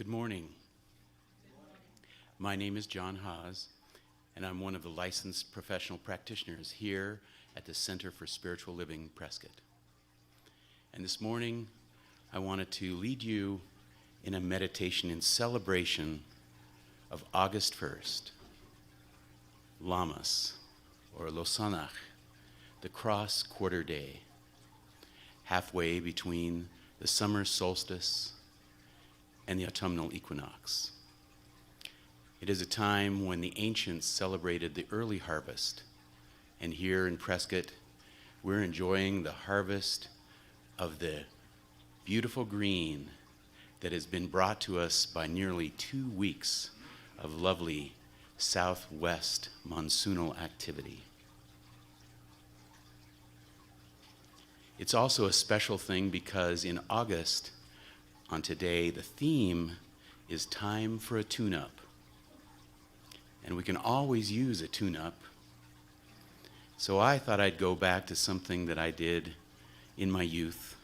Good morning. My name is John Haas, and I'm one of the licensed professional practitioners here at the Center for Spiritual Living, Prescott. And this morning, I wanted to lead you in a meditation in celebration of August 1st, Lammas, or Losanach, the cross quarter day, halfway between the summer solstice and the autumnal equinox. It is a time when the ancients celebrated the early harvest, and here in Prescott, we're enjoying the harvest of the beautiful green that has been brought to us by nearly 2 weeks of lovely southwest monsoonal activity. It's also a special thing because in August, on today, the theme is time for a tune-up. And we can always use a tune-up. So I thought I'd go back to something that I did in my youth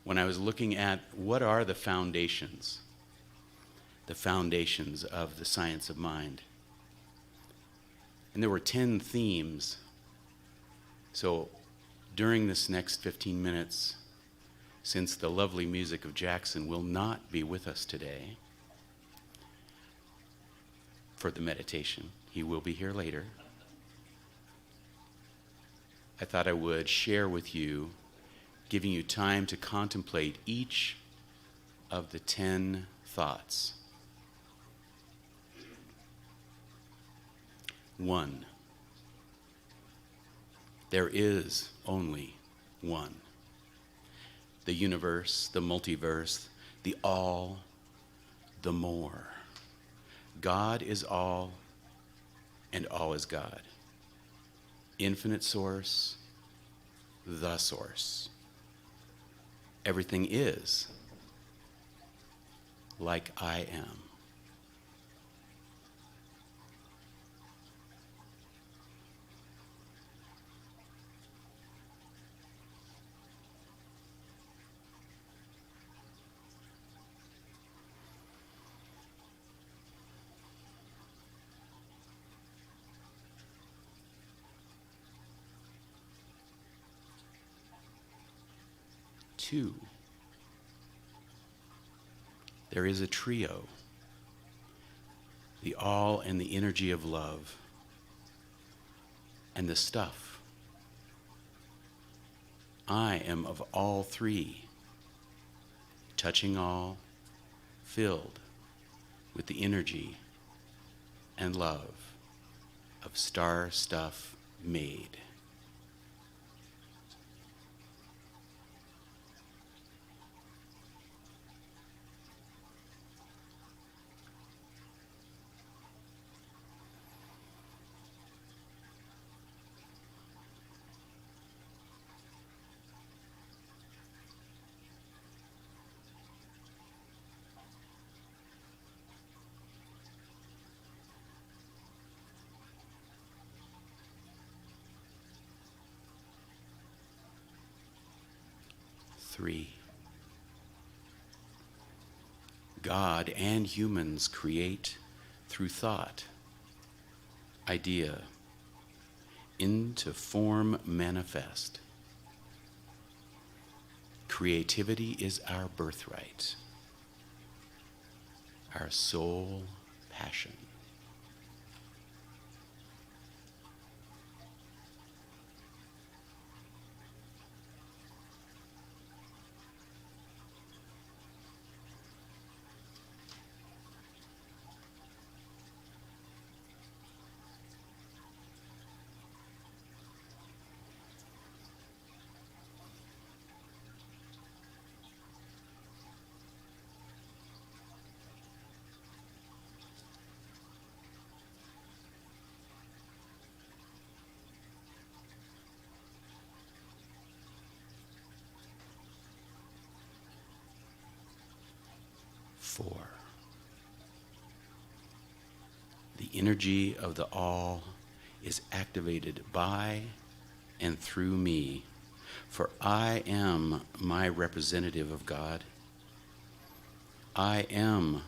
when I was looking at what are the foundations of the science of mind. And there were 10 themes. So during this next 15 minutes, since the lovely music of Jackson will not be with us today for the meditation, he will be here later, I thought I would share with you, giving you time to contemplate each of the 10 thoughts. 1. There is only one. The universe, the multiverse, the all, the more. God is all, and all is God. Infinite source, the source. Everything is like I am. Two, there is a trio, the all and the energy of love, and the stuff. I am of all three, touching all, filled with the energy and love of star stuff made. Three, God and humans create through thought, idea, into form manifest. Creativity is our birthright, our sole passion. Four, the energy of the all is activated by and through me, for I am my representative of God, I am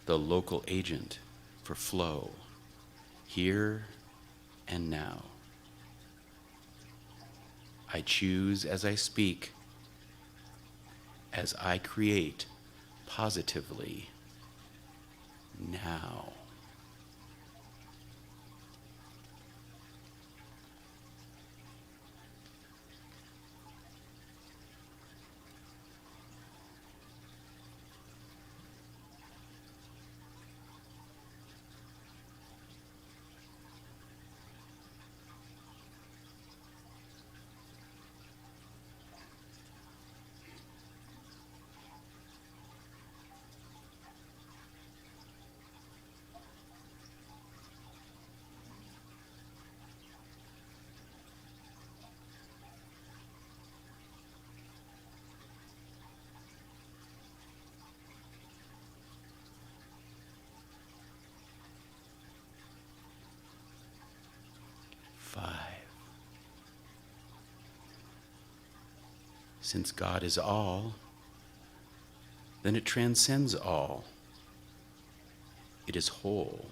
the local agent for flow, here and now. I choose as I speak, as I create positively now. Since God is all, then it transcends all. It is whole,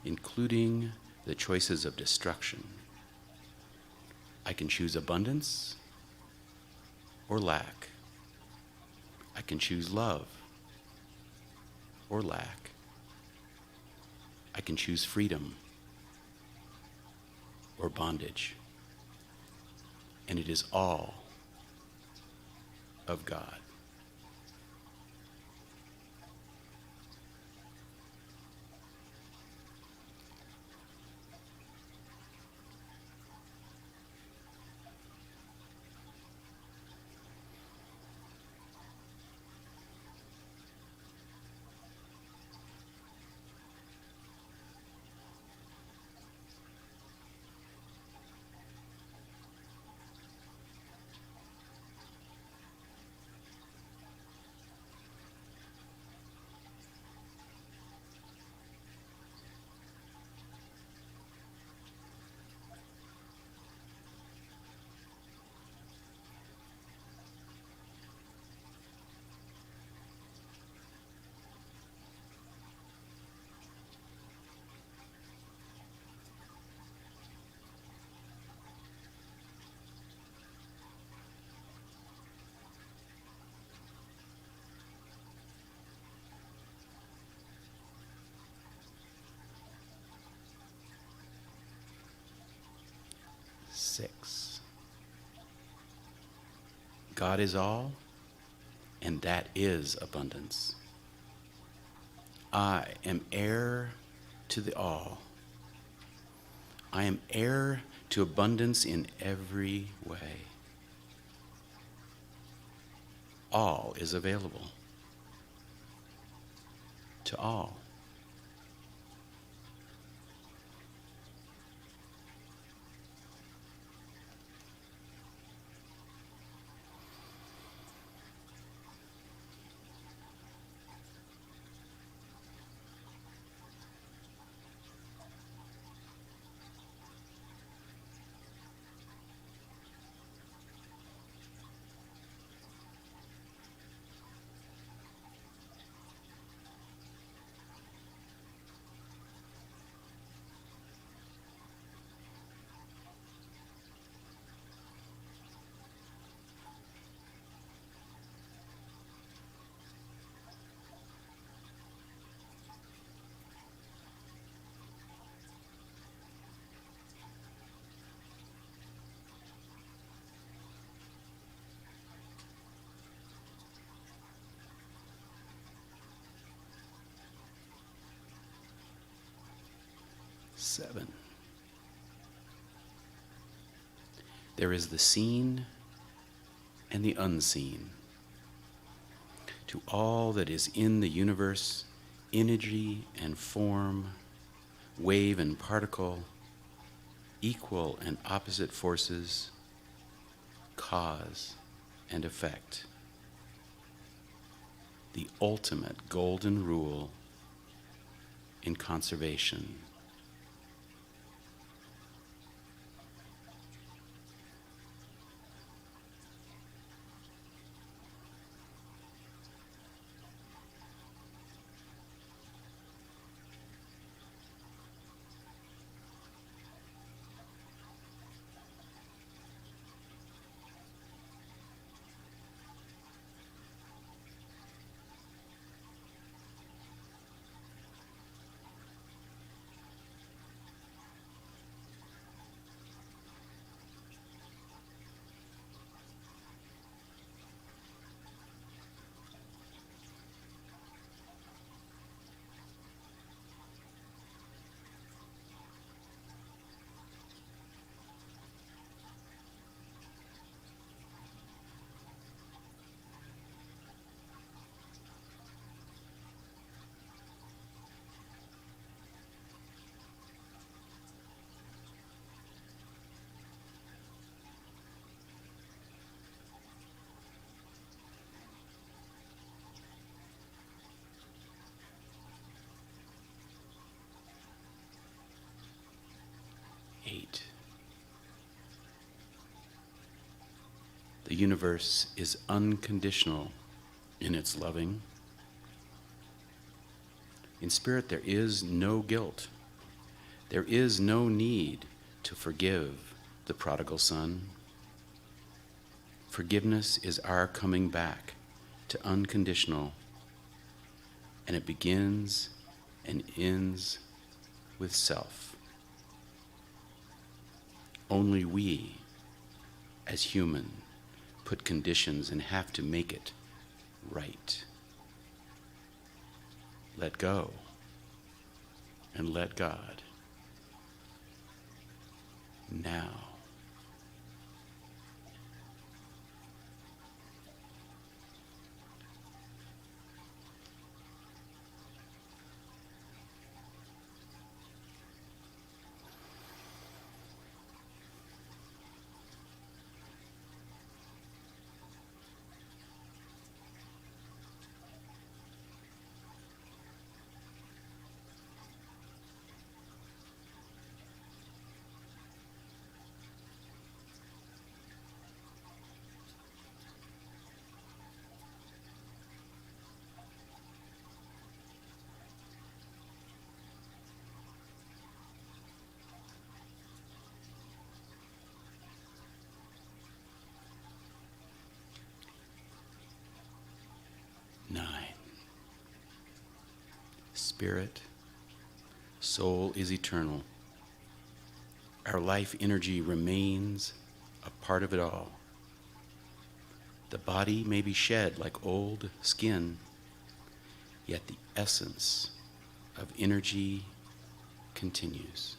including the choices of destruction. I can choose abundance or lack. I can choose love or lack. I can choose freedom or bondage. And it is all of God. Six. God is all, and that is abundance. I am heir to the all. I am heir to abundance in every way. All is available to all. Seven. There is the seen and the unseen. To all that is in the universe, energy and form, wave and particle, equal and opposite forces, cause and effect. The ultimate golden rule in conservation. 8. The universe is unconditional in its loving. In spirit, there is no guilt. There is no need to forgive the prodigal son. Forgiveness is our coming back to unconditional, and it begins and ends with self. Only we, as human, put conditions and have to make it right. Let go and let God. Now. Spirit, soul is eternal. Our life energy remains a part of it all. The body may be shed like old skin, yet the essence of energy continues.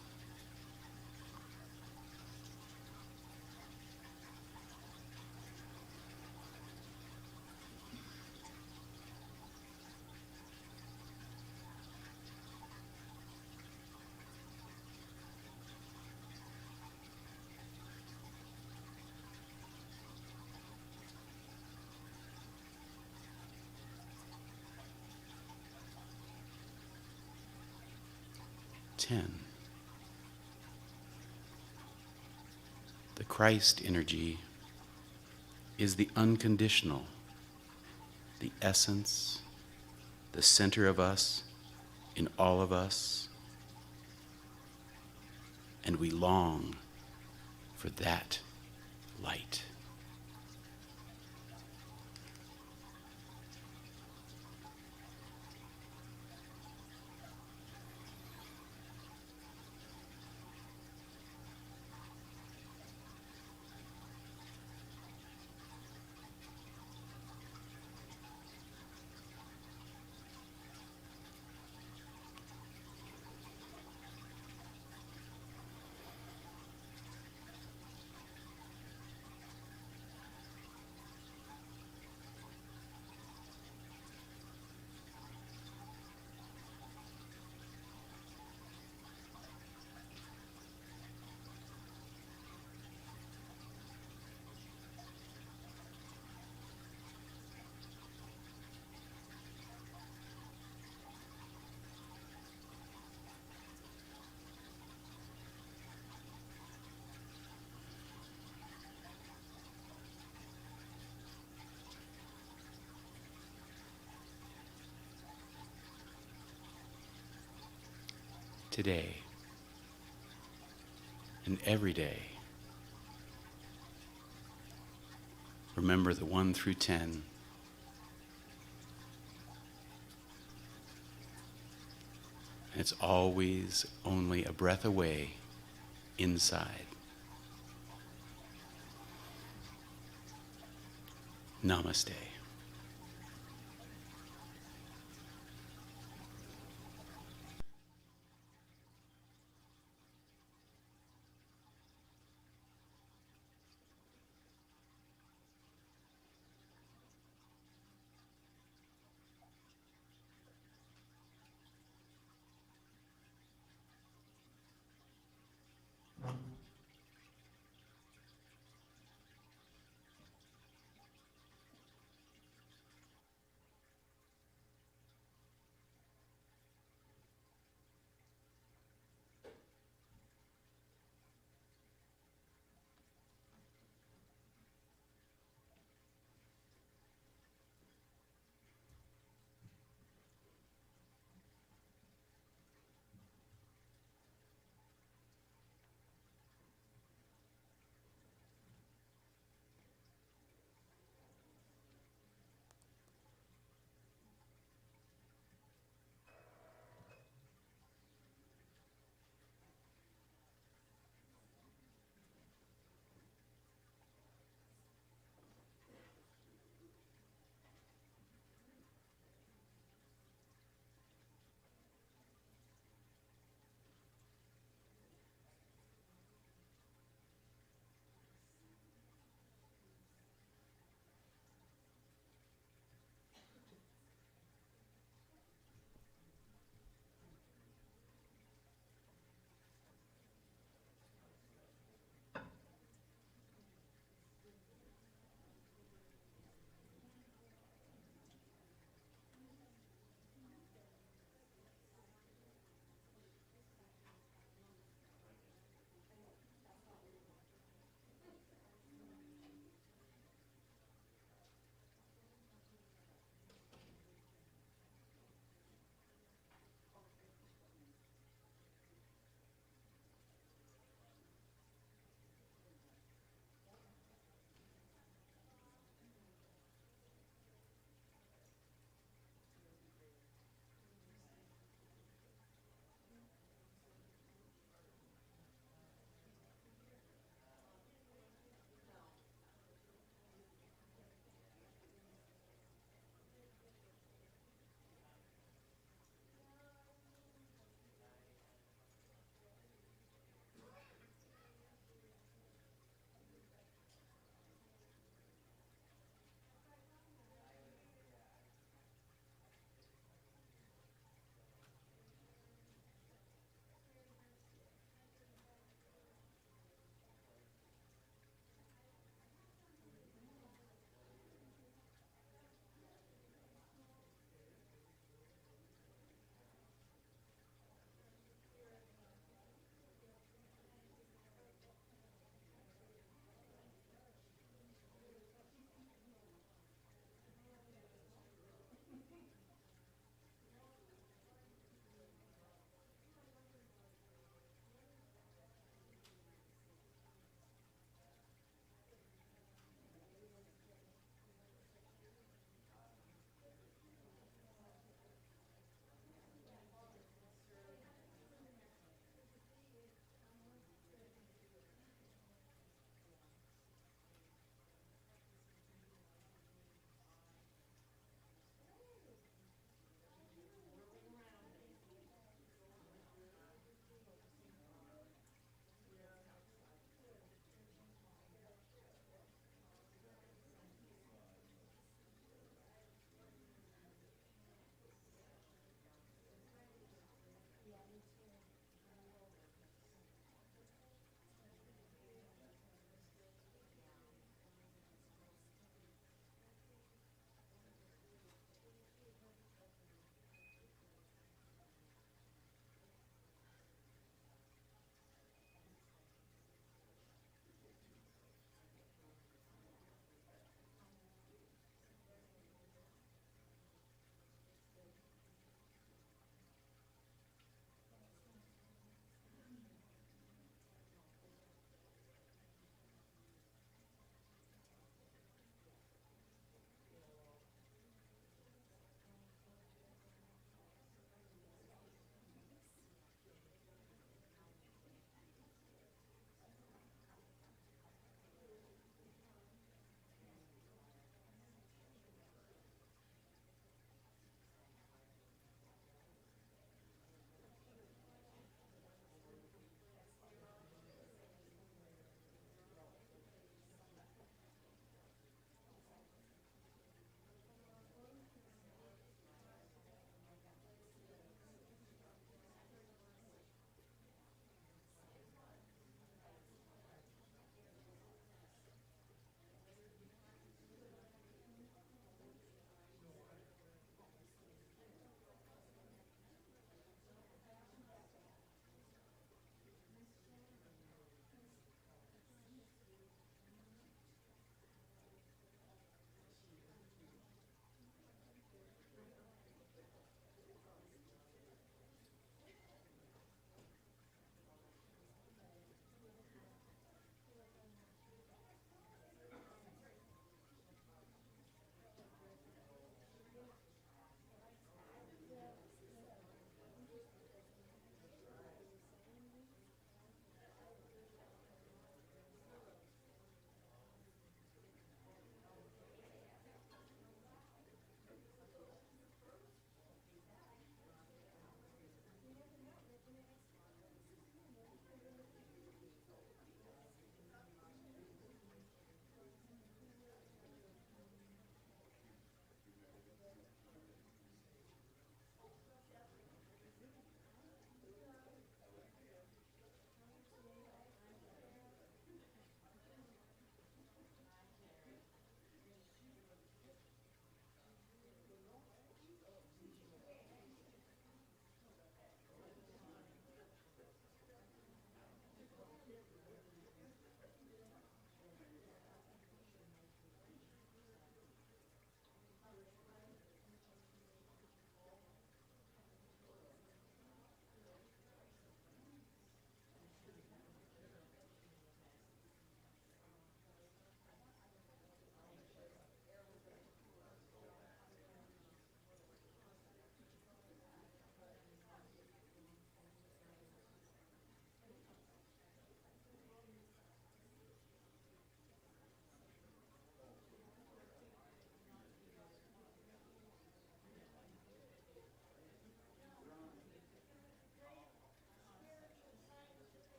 The Christ energy is the unconditional, the essence, the center of us, in all of us, and we long for that light. Today and every day, remember the 1 through 10. And it's always only a breath away inside. Namaste.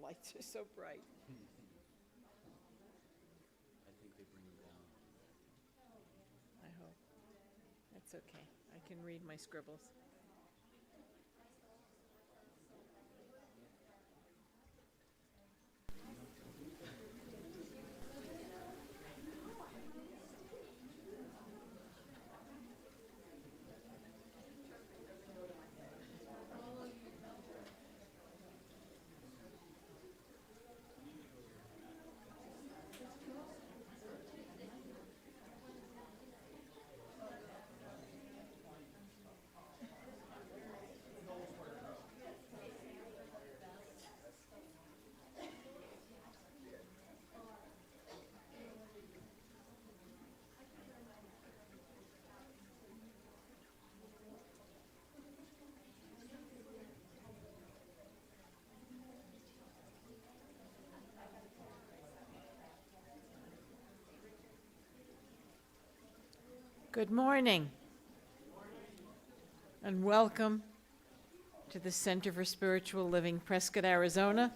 lights are so bright. I think they bring you down. I hope. That's okay. I can read my scribbles. Good morning, and welcome to the Center for Spiritual Living, Prescott, Arizona.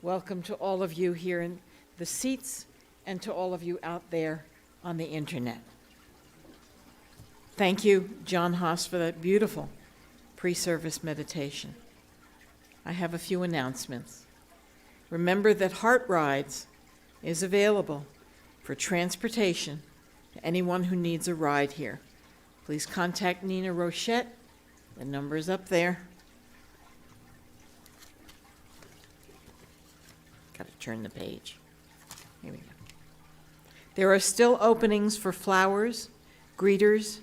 Welcome to all of you here in the seats and to all of you out there on the internet. Thank you, John Haas, for that beautiful pre-service meditation. I have a few announcements. Remember that Heart Rides is available for transportation to anyone who needs a ride here. Please contact Nina Rochette. The number is up there. Got to turn the page. Here we go. There are still openings for flowers, greeters,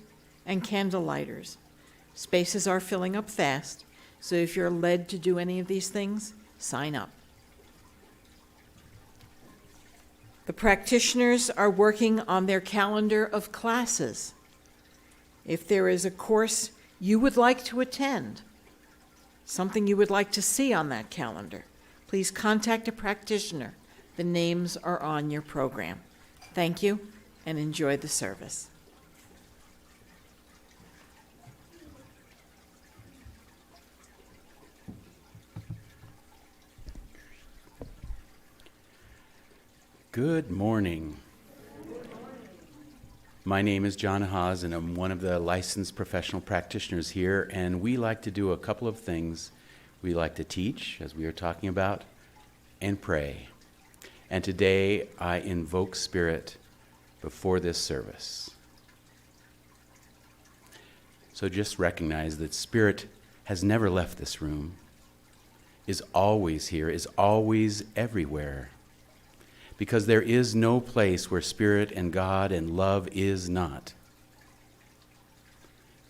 and candle lighters. Spaces are filling up fast, so if you're led to do any of these things, sign up. The practitioners are working on their calendar of classes. If there is a course you would like to attend, something you would like to see on that calendar, please contact a practitioner. The names are on your program. Thank you, and enjoy the service. Good morning. My name is John Haas, and I'm one of the licensed professional practitioners here, and we like to do a couple of things. We like to teach, as we are talking about, and pray. And today, I invoke Spirit before this service. So just recognize that Spirit has never left this room, is always here, is always everywhere. Because there is no place where Spirit and God and love is not.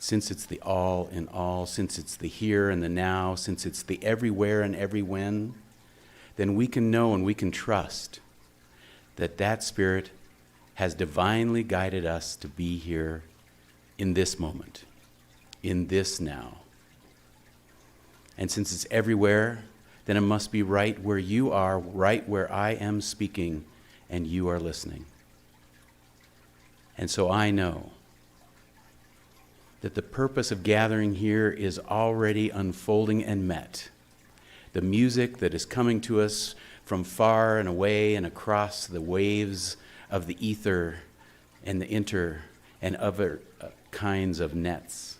Since it's the all in all, since it's the here and the now, since it's the everywhere and every when, then we can know and we can trust that that Spirit has divinely guided us to be here in this moment, in this now. And since it's everywhere, then it must be right where you are, right where I am speaking, and you are listening. And so I know that the purpose of gathering here is already unfolding and met. The music that is coming to us from far and away and across the waves of the ether and the inter and other kinds of nets.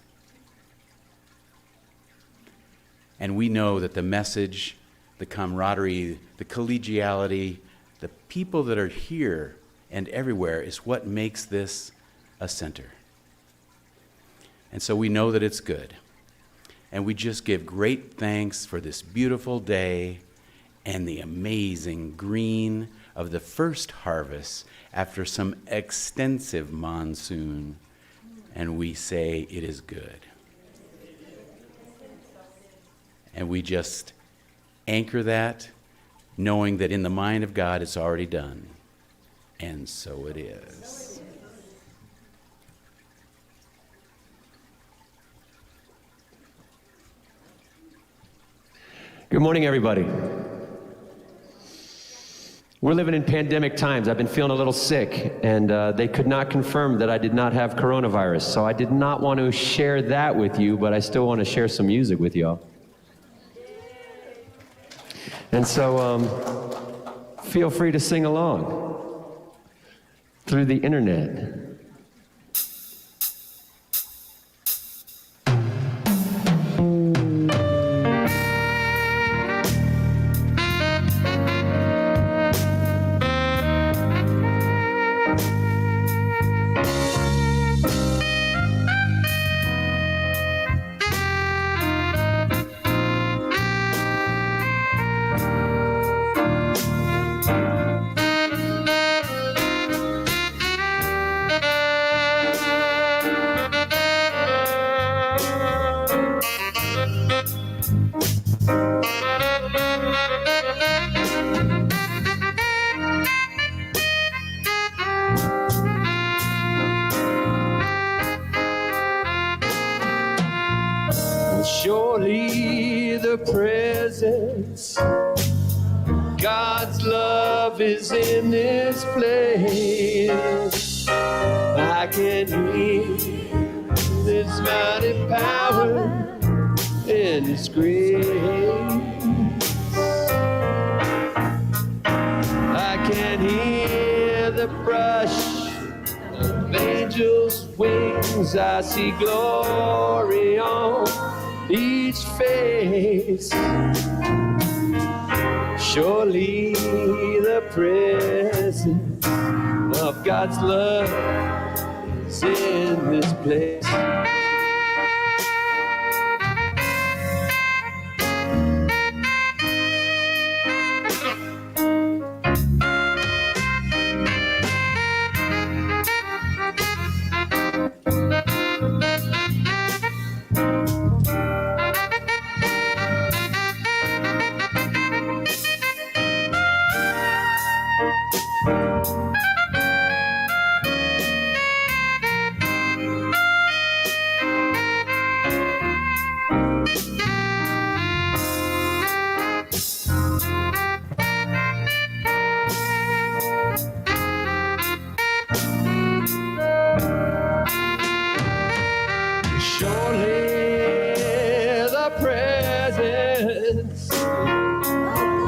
And we know that the message, the camaraderie, the collegiality, the people that are here and everywhere is what makes this a center. And so we know that it's good. And we just give great thanks for this beautiful day and the amazing green of the first harvest after some extensive monsoon. And we say it is good. And we just anchor that, knowing that in the mind of God it's already done. And so it is. Good morning, everybody. We're living in pandemic times. I've been feeling a little sick, and they could not confirm that I did not have coronavirus, so I did not want to share that with you, but I still want to share some music with y'all. And so feel free to sing along through the internet. Surely the presence, God's love is in this place. I can hear this mighty power and His grace. I can hear the brush of angels' wings. I see glory on each face. Surely the presence of God's love is in this place.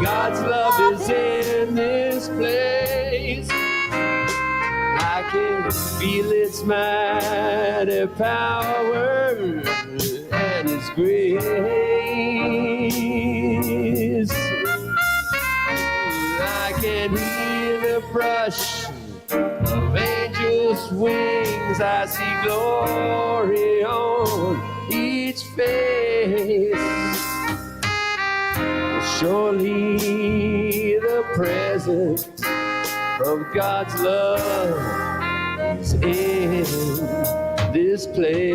God's love is in this place. I can feel its mighty power and His grace. I can hear the brush of angels' wings. I see glory on each face. Surely the presence of God's love is in this place.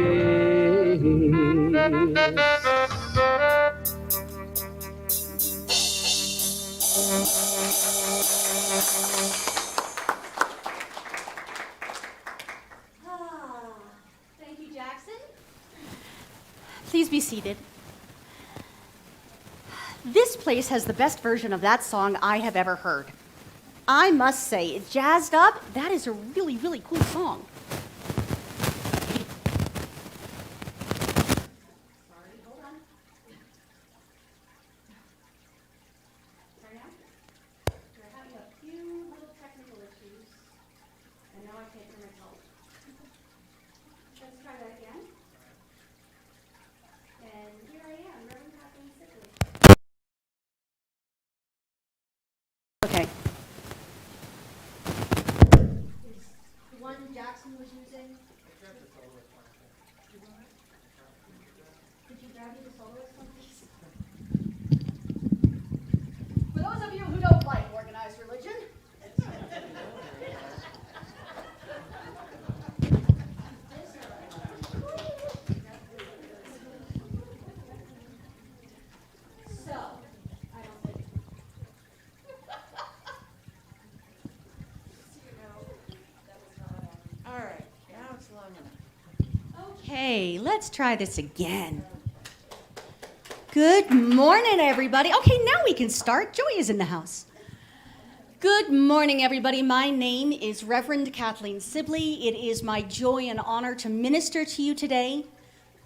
Thank you, Jackson. Please be seated. This place has the best version of that song I have ever heard. I must say, it jazzed up. That is a really, really cool song. Sorry, hold on. Sorry now? We're having a few little technical issues, and now I can't hear myself. Let's try that again. And here I am, Reverend Kathleen, Sibley. Okay. Is the one Jackson was using? Could you grab me the soloist one, please? For those of you who don't like organized religion, so, I don't think. All right, now it's long enough. Okay, let's try this again. Good morning, everybody. Okay, now we can start. Joy is in the house. Good morning, everybody. My name is Reverend Kathleen Sibley. It is my joy and honor to minister to you today.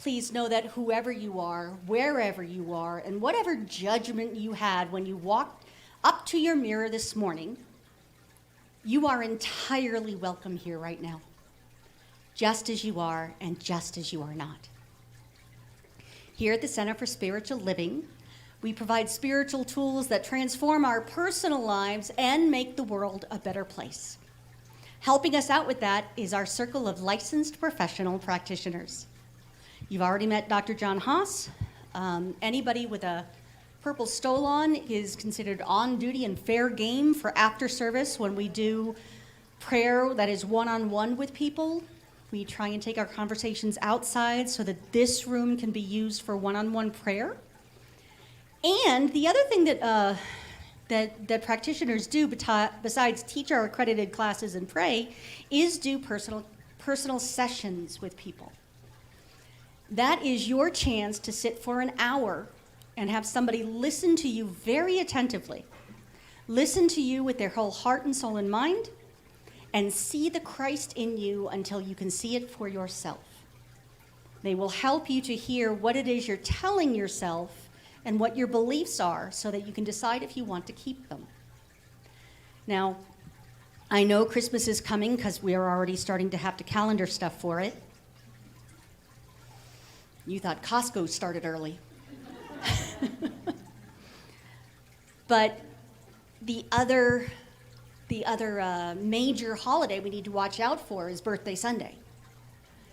please know that whoever you are, wherever you are, and whatever judgment you had when you walked up to your mirror this morning, you are entirely welcome here right now, just as you are and just as you are not. Here at the Center for Spiritual Living, we provide spiritual tools that transform our personal lives and make the world a better place. Helping us out with that is our circle of licensed professional practitioners. You've already met Dr. John Haas. Anybody with a purple stole on is considered on duty and fair game for after service when we do prayer that is one-on-one with people. We try and take our conversations outside so that this room can be used for one-on-one prayer. And the other thing that practitioners do besides teach our accredited classes and pray is do personal sessions with people. That is your chance to sit for an hour and have somebody listen to you very attentively, listen to you with their whole heart and soul and mind, and see the Christ in you until you can see it for yourself. They will help you to hear what it is you're telling yourself and what your beliefs are so that you can decide if you want to keep them. Now, I know Christmas is coming because we are already starting to have to calendar stuff for it. You thought Costco started early. But the other major holiday we need to watch out for is Birthday Sunday.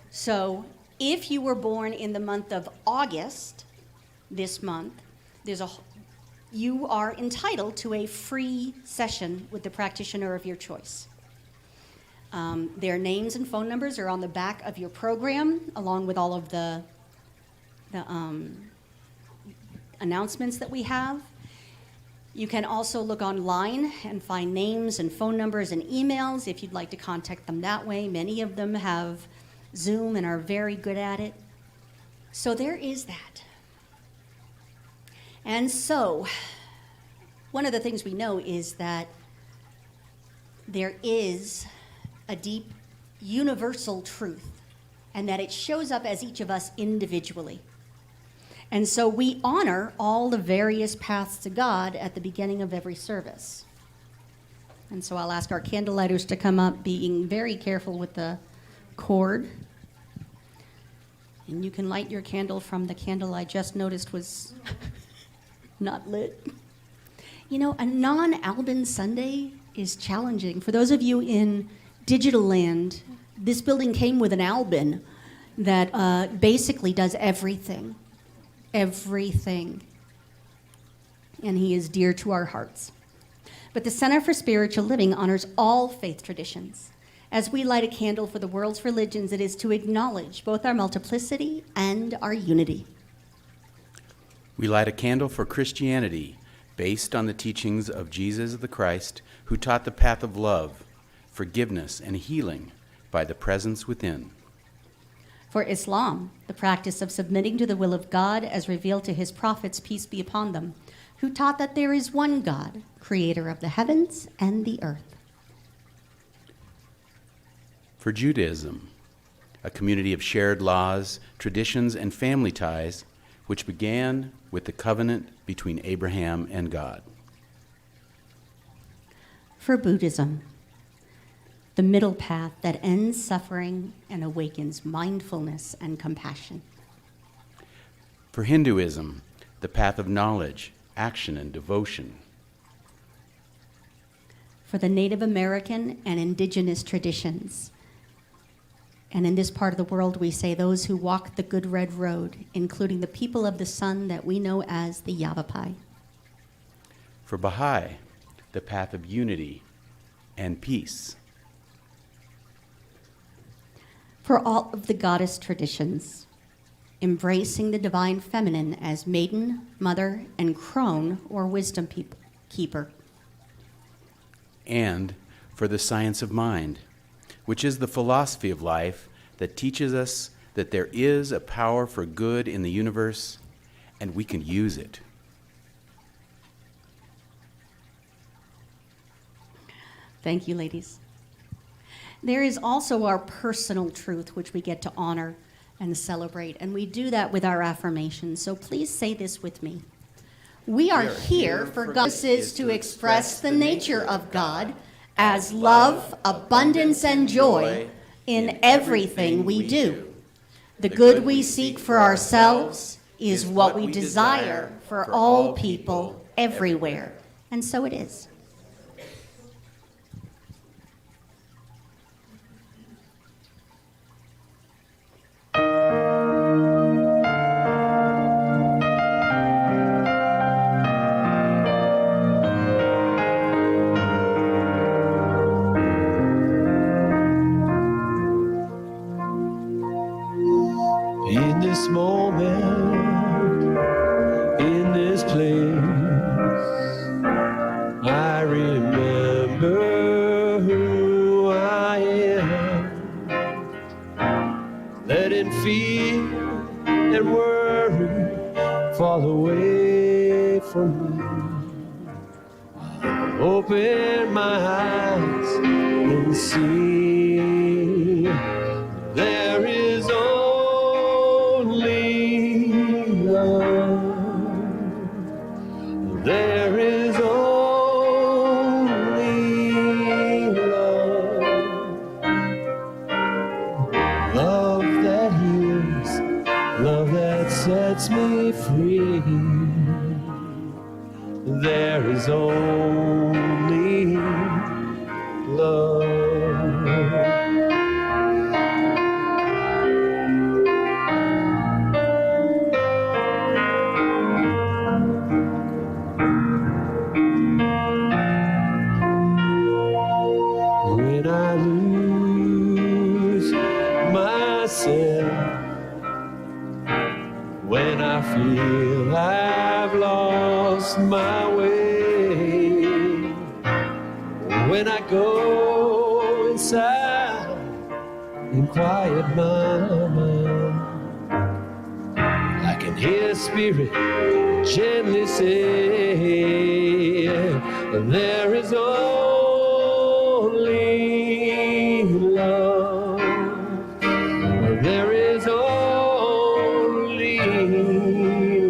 So if you were born in the month of August, this month, you are entitled to a free session with the practitioner of your choice. Their names and phone numbers are on the back of your program, along with all of the announcements that we have. You can also look online and find names and phone numbers and emails if you'd like to contact them that way. Many of them have Zoom and are very good at it. So there is that. And so, one of the things we know is that there is a deep universal truth, and that it shows up as each of us individually. And so we honor all the various paths to God at the beginning of every service. And so I'll ask our candlelighters to come up, being very careful with the cord. And you can light your candle from the candle I just noticed was not lit. You know, a non-Albin Sunday is challenging. For those of you in digital land, this building came with an Albin that basically does everything. Everything. And he is dear to our hearts. But the Center for Spiritual Living honors all faith traditions. As we light a candle for the world's religions, it is to acknowledge both our multiplicity and our unity. We light a candle for Christianity based on the teachings of Jesus the Christ, who taught the path of love, forgiveness, and healing by the presence within. For Islam, the practice of submitting to the will of God as revealed to his prophets, peace be upon them, who taught that there is one God, creator of the heavens and the earth. For Judaism, a community of shared laws, traditions, and family ties, which began with the covenant between Abraham and God. For Buddhism, the middle path that ends suffering and awakens mindfulness and compassion. For Hinduism, the path of knowledge, action, and devotion. For the Native American and indigenous traditions. And in this part of the world, we say those who walk the good red road, including the people of the sun that we know as the Yavapai. For Baha'i, the path of unity and peace. For all of the goddess traditions, embracing the divine feminine as maiden, mother, and crone, or wisdom keeper. And for the science of mind, which is the philosophy of life that teaches us that there is a power for good in the universe, and we can use it. Thank you, ladies. There is also our personal truth, which we get to honor, and celebrate. And we do that with our affirmations. So please say this with me. We are here for God is to express the nature of God as love, abundance, and joy in everything we do. The good we seek for ourselves is what we desire for all people everywhere. And so it is. In this moment, in this place, I remember who I am. Letting fear and worry fall away from me. Open my eyes and see there is only love. There is only love. Love that heals, love that sets me free. There is only love. When I lose myself, when I feel I've lost my way, when I go inside and quiet my mind, I can hear Spirit gently say, there is only love. There is only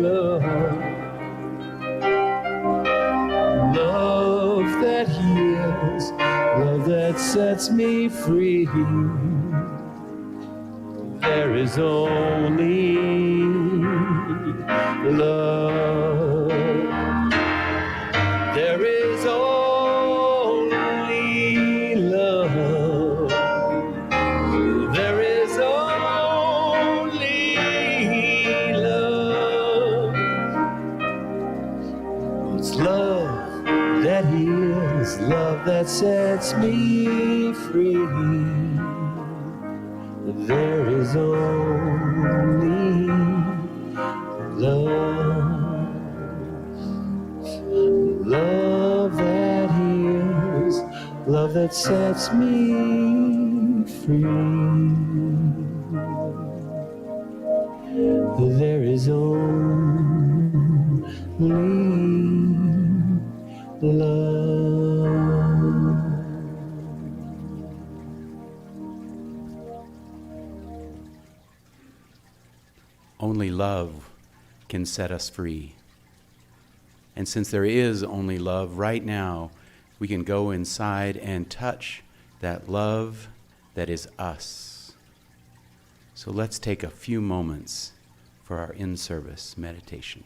love. Love that heals, love that sets me free. There is only love. There is only love. There is only love. It's love that heals, love that sets me free. There is only love. Love that heals, love that sets me free. There is only love. Only love can set us free. And since there is only love, right now we can go inside and touch that love that is us. So let's take a few moments for our in-service meditation.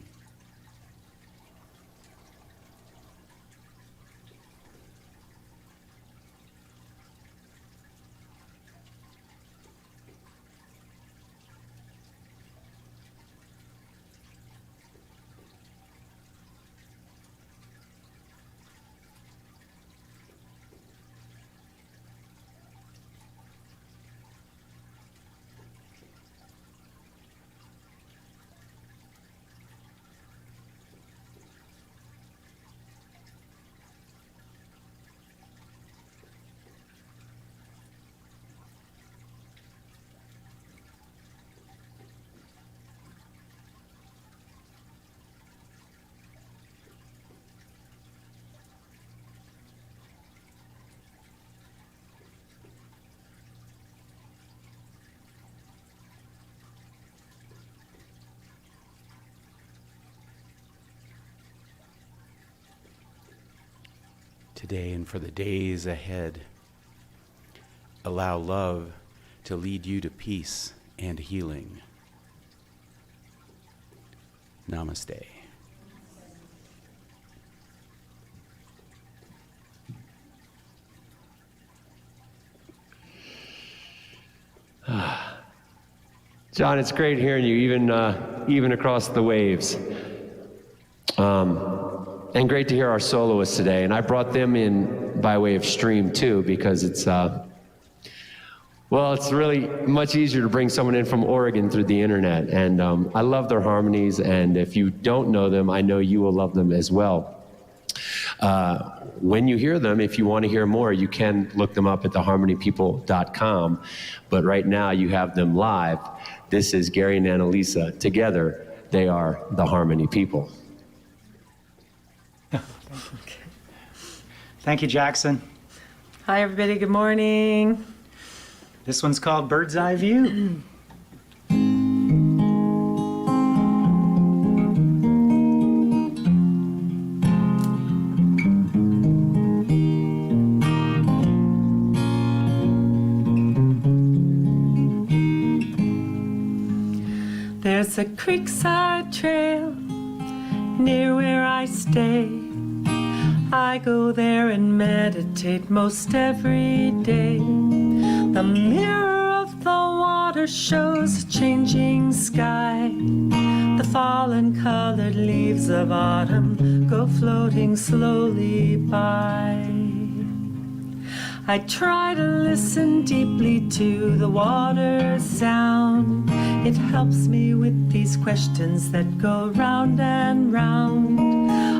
today and for the days ahead. Allow love to lead you to peace and healing. Namaste. John, it's great hearing you, even across the waves. And great to hear our soloists today. And I brought them in by way of stream too, because it's really much easier to bring someone in from Oregon through the internet. And I love their harmonies, and if you don't know them, I know you will love them as well. When you hear them, if you want to hear more, you can look them up at theharmonypeople.com. But right now you have them live. This is Gary and Annalisa. Together, they are the Harmony People. Thank you, Jackson. Hi, everybody. Good morning. This one's called Bird's Eye View. There's a creekside trail near where I stay. I go there and meditate most every day. The mirror of the water shows a changing sky. The fallen colored leaves of autumn go floating slowly by. I try to listen deeply to the water's sound. It helps me with these questions that go round and round.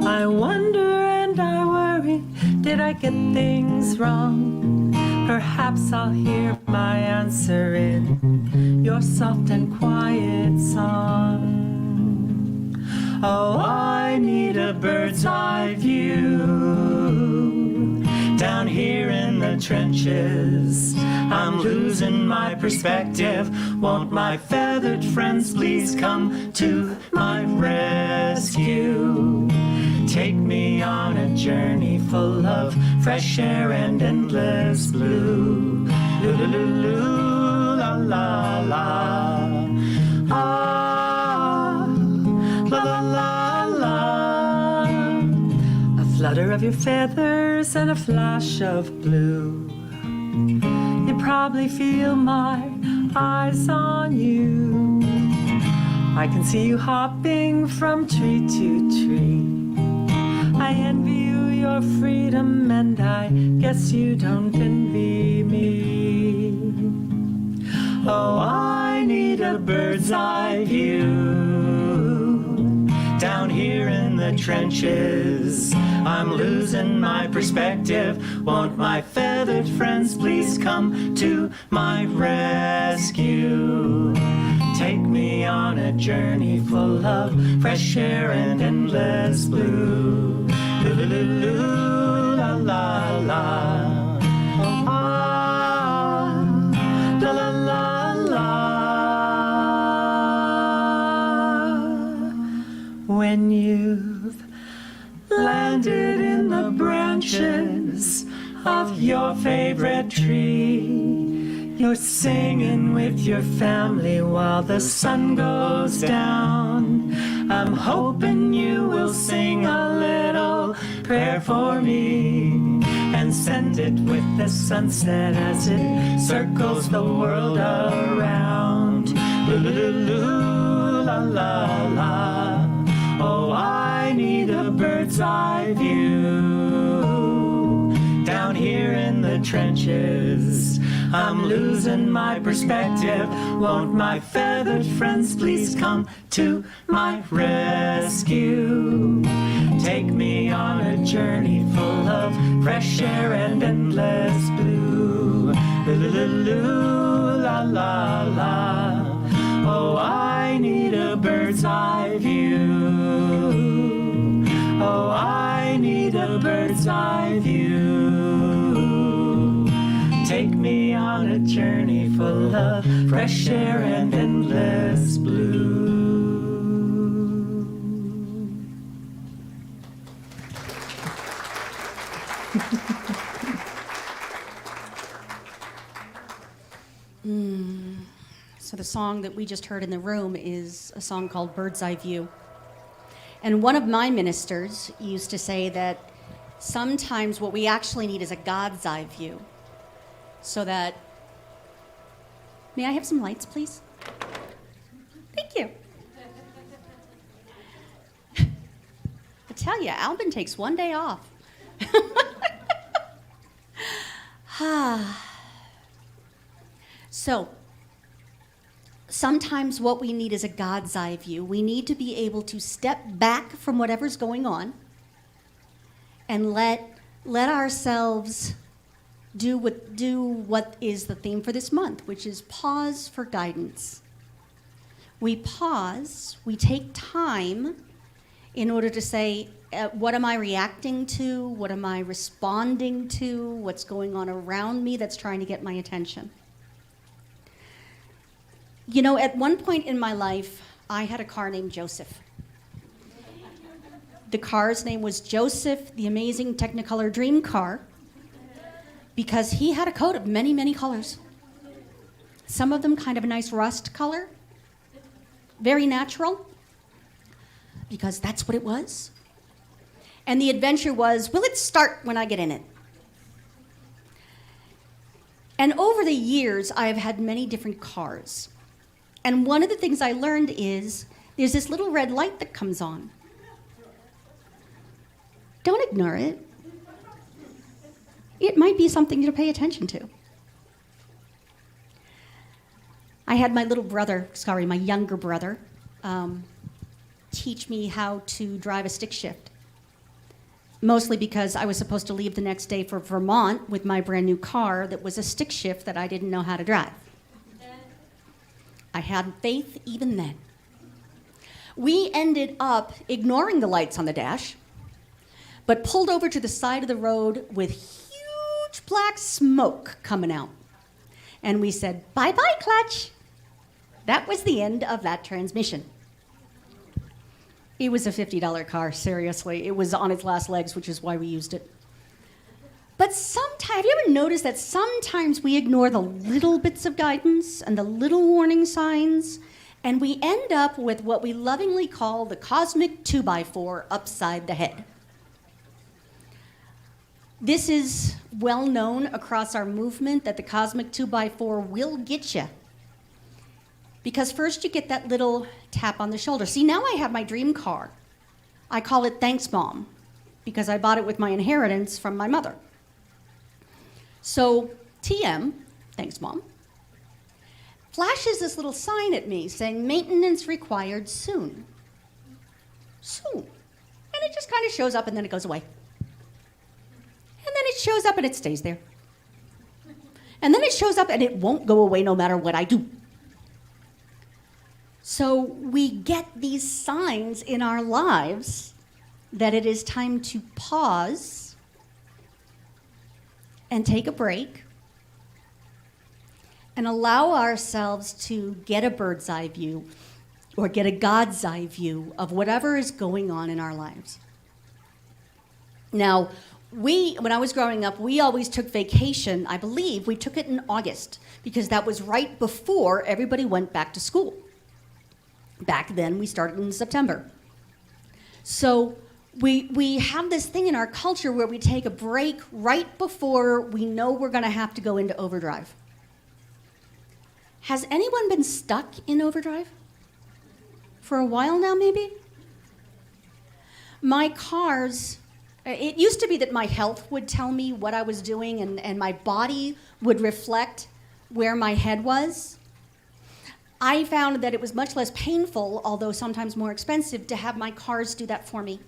I wonder and I worry, did I get things wrong? Perhaps I'll hear my answer in your soft and quiet song. Oh, I need a bird's eye view down here in the trenches. I'm losing my perspective. Won't my feathered friends please come to my rescue? Take me on a journey full of fresh air and endless blue. Loo-loo-loo, la la la. Ah, la la la la. A flutter of your feathers and a flash of blue. You probably feel my eyes on you. I can see you hopping from tree to tree. I envy you your freedom, and I guess you don't envy me. Oh, I need a bird's eye view down here in the trenches. I'm losing my perspective. Won't my feathered friends please come to my rescue? Take me on a journey full of fresh air and endless blue. Loo-loo-loo, la la la. Ah, la la la la. When you've landed in the branches of your favorite tree, you're singing with your family while the sun goes down. I'm hoping you will sing a little prayer for me and send it with the sunset as it circles the world around. Loo-loo-loo, la la la. Oh, I need a bird's eye view down here in the trenches. I'm losing my perspective. Won't my feathered friends please come to my rescue? Take me on a journey full of fresh air and endless blue. Loo-loo-loo, la la la. Oh, I need a bird's eye view. Oh, I need a bird's eye view. Take me on a journey full of fresh air and endless blue. song that we just heard in the room is a song called Bird's Eye View. And one of my ministers used to say that sometimes what we actually need is a God's eye view. So that, may I have some lights, please? Thank you. I tell you, Albin takes one day off. So, sometimes what we need is a God's eye view. We need to be able to step back from whatever's going on and let ourselves do what is the theme for this month, which is pause for guidance. We pause, we take time in order to say, what am I reacting to? What am I responding to? What's going on around me that's trying to get my attention? You know, at one point in my life, I had a car named Joseph. The car's name was Joseph, the Amazing Technicolor Dream Car, because he had a coat of many, many colors. Some of them kind of a nice rust color, very natural, because that's what it was. And the adventure was, will it start when I get in it? And over the years, I have had many different cars. And one of the things I learned is there's this little red light that comes on. Don't ignore it. It might be something to pay attention to. I had my my younger brother, teach me how to drive a stick shift. Mostly because I was supposed to leave the next day for Vermont with my brand new car that was a stick shift that I didn't know how to drive. I had faith even then. We ended up ignoring the lights on the dash, but pulled over to the side of the road with huge black smoke coming out. And we said, bye-bye, clutch. That was the end of that transmission. It was a $50 car, seriously. It was on its last legs, which is why we used it. But sometimes, have you ever noticed that sometimes we ignore the little bits of guidance and the little warning signs, and we end up with what we lovingly call the cosmic 2x4 upside the head? This is well known across our movement that the cosmic 2x4 will get you. Because first you get that little tap on the shoulder. See, now I have my dream car. I call it Thanks, Mom, because I bought it with my inheritance from my mother. So TM, thanks, Mom, flashes this little sign at me saying, maintenance required soon. Soon. And it just kind of shows up and then it goes away. And then it shows up and it stays there. And then it shows up and it won't go away no matter what I do. So we get these signs in our lives that it is time to pause and take a break and allow ourselves to get a bird's eye view or get a God's eye view of whatever is going on in our lives. Now, when I was growing up, we always took vacation. I believe we took it in August because that was right before everybody went back to school. Back then, we started in September. So we have this thing in our culture where we take a break right before we know we're going to have to go into overdrive. Has anyone been stuck in overdrive? For a while now, maybe? My cars, it used to be that my health would tell me what I was doing and my body would reflect where my head was. I found that it was much less painful, although sometimes more expensive, to have my cars do that for me.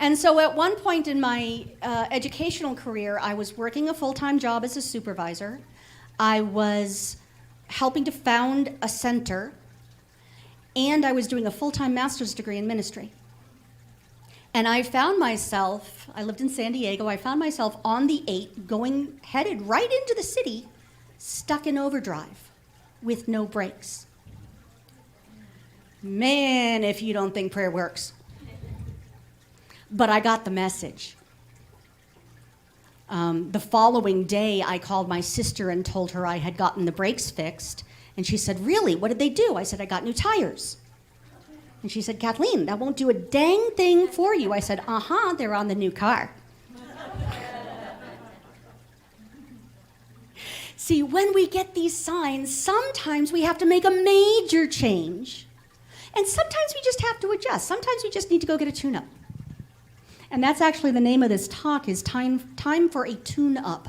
And so at one point in my educational career, I was working a full-time job as a supervisor. I was helping to found a center, and I was doing a full-time master's degree in ministry. And I found myself, I lived in San Diego, I found myself on the 8, headed right into the city, stuck in overdrive with no brakes. Man, if you don't think prayer works. But I got the message. The following day, I called my sister and told her I had gotten the brakes fixed, And she said, really? What did they do? I said, I got new tires. And she said, Kathleen, that won't do a dang thing for you. I said, they're on the new car. See, when we get these signs, sometimes we have to make a major change. And sometimes we just have to adjust. Sometimes we just need to go get a tune-up. And that's actually the name of this talk, is time for a tune-up.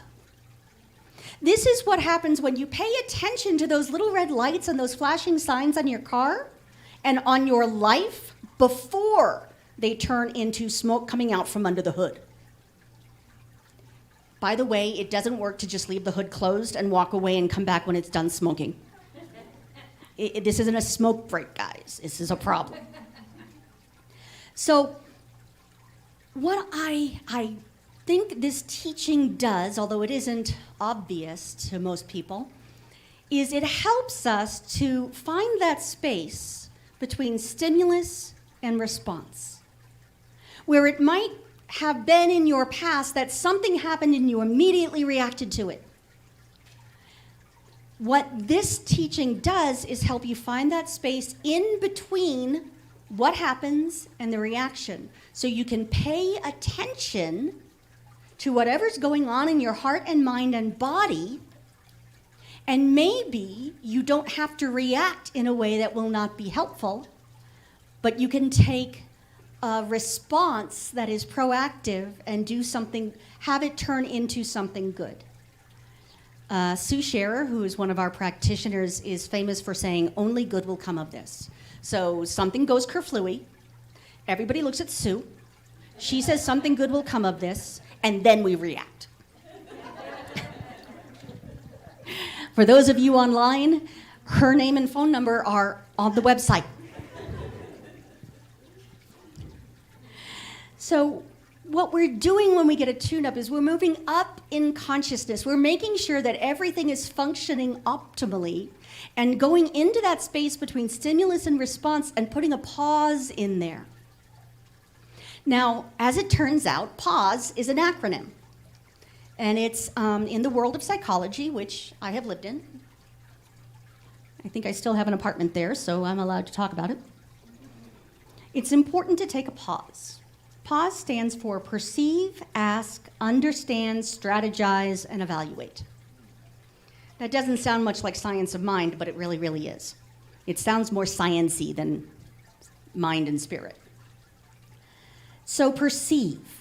This is what happens when you pay attention to those little red lights and those flashing signs on your car and on your life before they turn into smoke coming out from under the hood. By the way, it doesn't work to just leave the hood closed and walk away and come back when it's done smoking. This isn't a smoke break, guys. This is a problem. So what I think this teaching does, although it isn't obvious to most people, is it helps us to find that space between stimulus and response, where it might have been in your past that something happened and you immediately reacted to it. What this teaching does is help you find that space in between what happens and the reaction, so you can pay attention to whatever's going on in your heart and mind and body, and maybe you don't have to react in a way that will not be helpful, but you can take a response that is proactive and do something, have it turn into something good. Sue Scherer, who is one of our practitioners, is famous for saying, only good will come of this. So something goes kerflooey, everybody looks at Sue, she says something good will come of this, and then we react. For those of you online, her name and phone number are on the website. So what we're doing when we get a tune-up is we're moving up in consciousness. We're making sure that everything is functioning optimally and going into that space between stimulus and response and putting a pause in there. Now, as it turns out, PAUSE is an acronym. And it's in the world of psychology, which I have lived in. I think I still have an apartment there, so I'm allowed to talk about it. It's important to take a pause. PAUSE stands for perceive, ask, understand, strategize, and evaluate. That doesn't sound much like science of mind, but it really, really is. It sounds more science-y than mind and spirit. So perceive.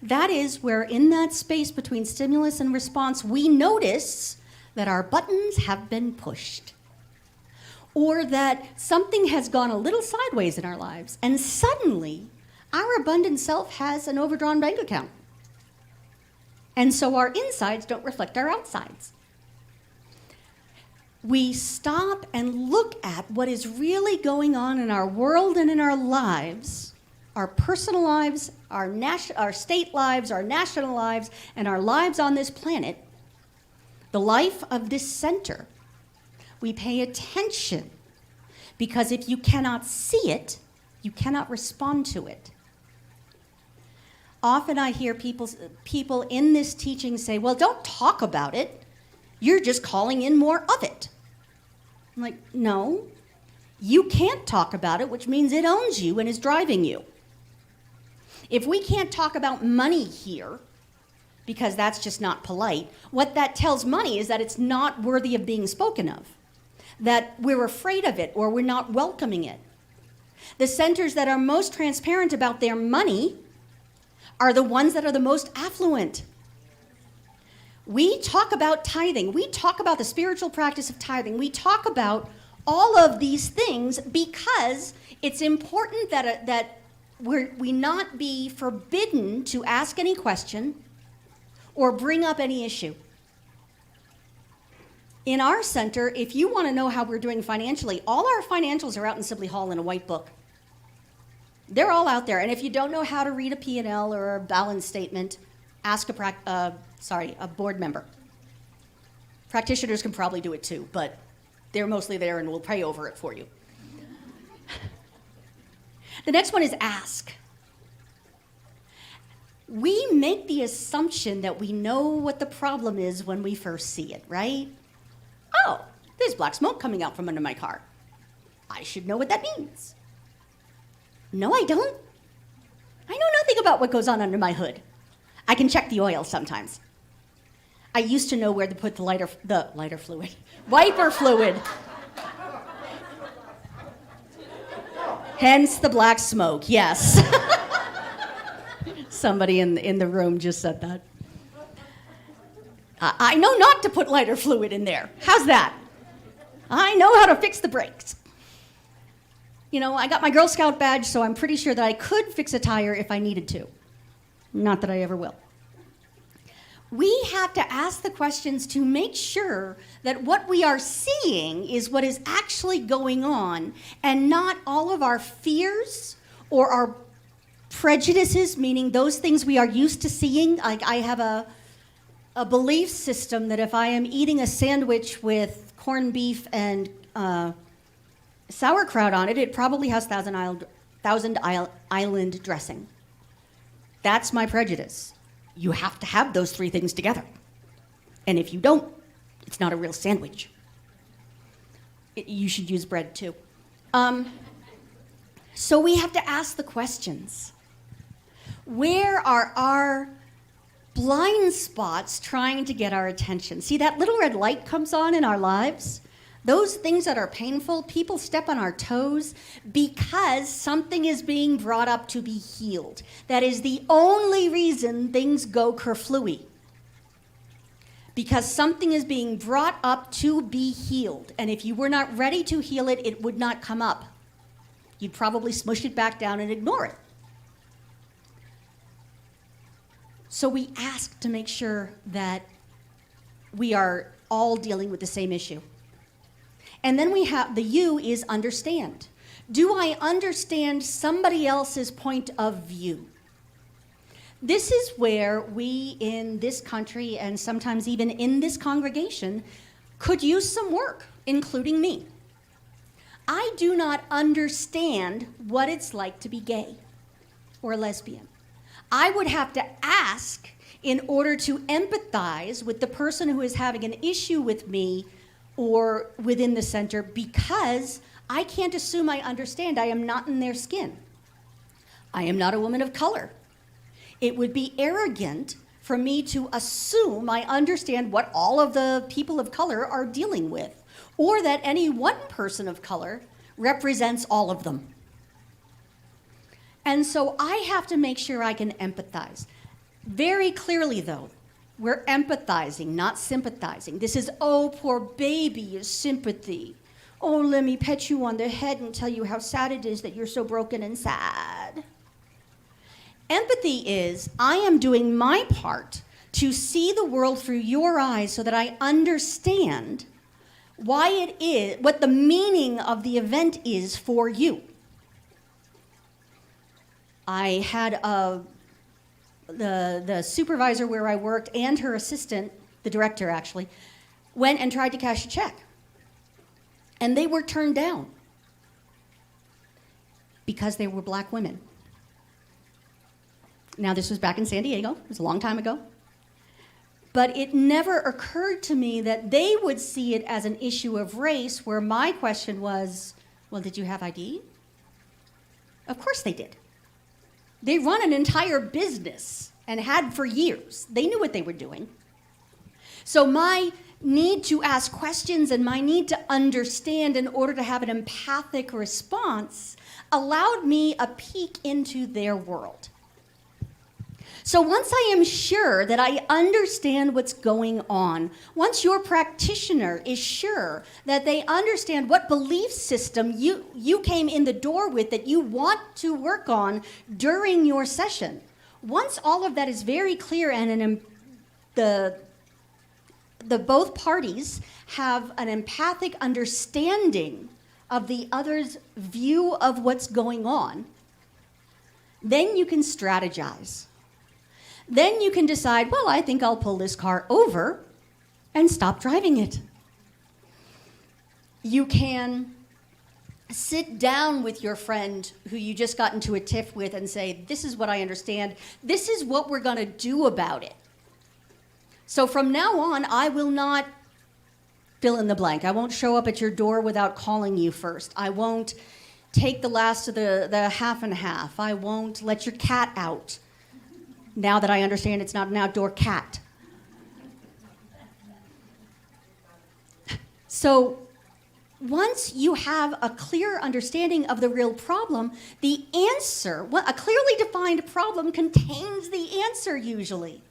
That is where in that space between stimulus and response, we notice that our buttons have been pushed, or that something has gone a little sideways in our lives, and suddenly our abundant self has an overdrawn bank account. And so our insides don't reflect our outsides. We stop and look at what is really going on in our world and in our lives, our personal lives, our state lives, our national lives, and our lives on this planet, the life of this center. We pay attention, because if you cannot see it, you cannot respond to it. Often I hear people in this teaching say, well, don't talk about it. You're just calling in more of it. I'm like, no, you can't talk about it, which means it owns you and is driving you. If we can't talk about money here, because that's just not polite, what that tells money is that it's not worthy of being spoken of, that we're afraid of it or we're not welcoming it. The centers that are most transparent about their money are the ones that are the most affluent. We talk about tithing. We talk about the spiritual practice of tithing. We talk about all of these things because it's important that we not be forbidden to ask any question or bring up any issue. In our center, if you want to know how we're doing financially, all our financials are out in Sibley Hall in a white book. They're all out there. And if you don't know how to read a P&L or a balance statement, ask a board member. Practitioners can probably do it too, but they're mostly there and will pray over it for you. The next one is ask. We make the assumption that we know what the problem is when we first see it, right? Oh, There's black smoke coming out from under my car. I should know what that means. No, I don't. I know nothing about what goes on under my hood. I can check the oil sometimes. I used to know where to put the lighter fluid, wiper fluid. Hence the black smoke, yes. Somebody in the room just said that. I know not to put lighter fluid in there. How's that? I know how to fix the brakes. You know, I got my Girl Scout badge, so I'm pretty sure that I could fix a tire if I needed to. Not that I ever will. We have to ask the questions to make sure that what we are seeing is what is actually going on, and not all of our fears or our prejudices, meaning those things we are used to seeing. Like, I have a belief system that if I am eating a sandwich with corned beef and sauerkraut on it, it probably has Thousand Island dressing. That's my prejudice. You have to have those three things together. And if you don't, it's not a real sandwich. You should use bread too. So we have to ask the questions. Where are our blind spots trying to get our attention? See, that little red light comes on in our lives. Those things that are painful, people step on our toes because something is being brought up to be healed. That is the only reason things go kerflooey. Because something is being brought up to be healed. And if you were not ready to heal it, it would not come up. You'd probably smush it back down and ignore it. So we ask to make sure that we are all dealing with the same issue. And then we have, the U is understand. Do I understand somebody else's point of view? This is where we in this country, and sometimes even in this congregation, could use some work, including me. I do not understand what it's like to be gay or lesbian. I would have to ask in order to empathize with the person who is having an issue with me or within the center, because I can't assume I understand. I am not in their skin. I am not a woman of color. It would be arrogant for me to assume I understand what all of the people of color are dealing with, or that any one person of color represents all of them. And so I have to make sure I can empathize. Very clearly, though, we're empathizing, not sympathizing. This is, oh, poor baby, is sympathy. Oh, let me pet you on the head and tell you how sad it is that you're so broken and sad. Empathy is, I am doing my part to see the world through your eyes so that I understand why it is, what the meaning of the event is for you. I had the supervisor where I worked and her assistant, the director actually, went and tried to cash a check. And they were turned down because they were black women. Now, this was back in San Diego. It was a long time ago. But it never occurred to me that they would see it as an issue of race, where my question was, well, did you have ID? Of course they did. They run an entire business and had for years. They knew what they were doing. So my need to ask questions and my need to understand in order to have an empathic response allowed me a peek into their world. So once I am sure that I understand what's going on, once your practitioner is sure that they understand what belief system you came in the door with that you want to work on during your session, once all of that is very clear and the both parties have an empathic understanding of the other's view of what's going on, then you can strategize. Then you can decide, well, I think I'll pull this car over and stop driving it. You can sit down with your friend who you just got into a tiff with and say, this is what I understand. This is what we're going to do about it. So from now on, I will not fill in the blank. I won't show up at your door without calling you first. I won't take the last of the half and half. I won't let your cat out. Now that I understand it's not an outdoor cat. So once you have a clear understanding of the real problem, the answer, a clearly defined problem contains the answer usually.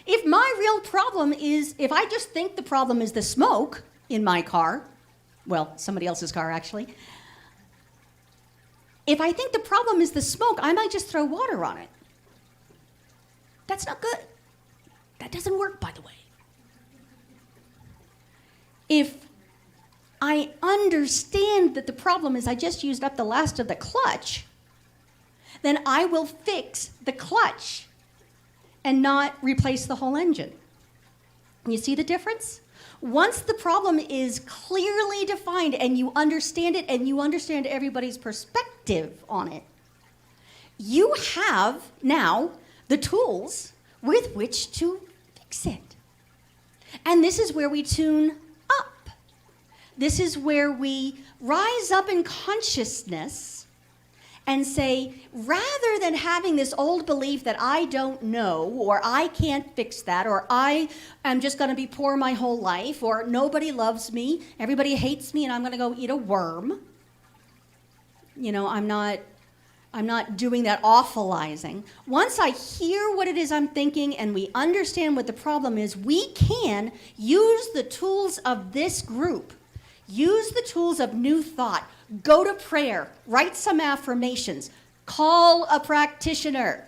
If my real problem is, if I just think the problem is the smoke in my car, well, somebody else's car actually, if I think the problem is the smoke, I might just throw water on it. That's not good. That doesn't work, by the way. If I understand that the problem is I just used up the last of the clutch, then I will fix the clutch and not replace the whole engine. You see the difference? Once the problem is clearly defined and you understand it and you understand everybody's perspective on it, you have now the tools with which to fix it. And this is where we tune up. This is where we rise up in consciousness and say, rather than having this old belief that I don't know, or I can't fix that, or I am just going to be poor my whole life, or nobody loves me, everybody hates me, and I'm going to go eat a worm. You know, I'm not doing that awfulizing. Once I hear what it is I'm thinking and we understand what the problem is, we can use the tools of this group. Use the tools of new thought. Go to prayer. Write some affirmations. Call a practitioner.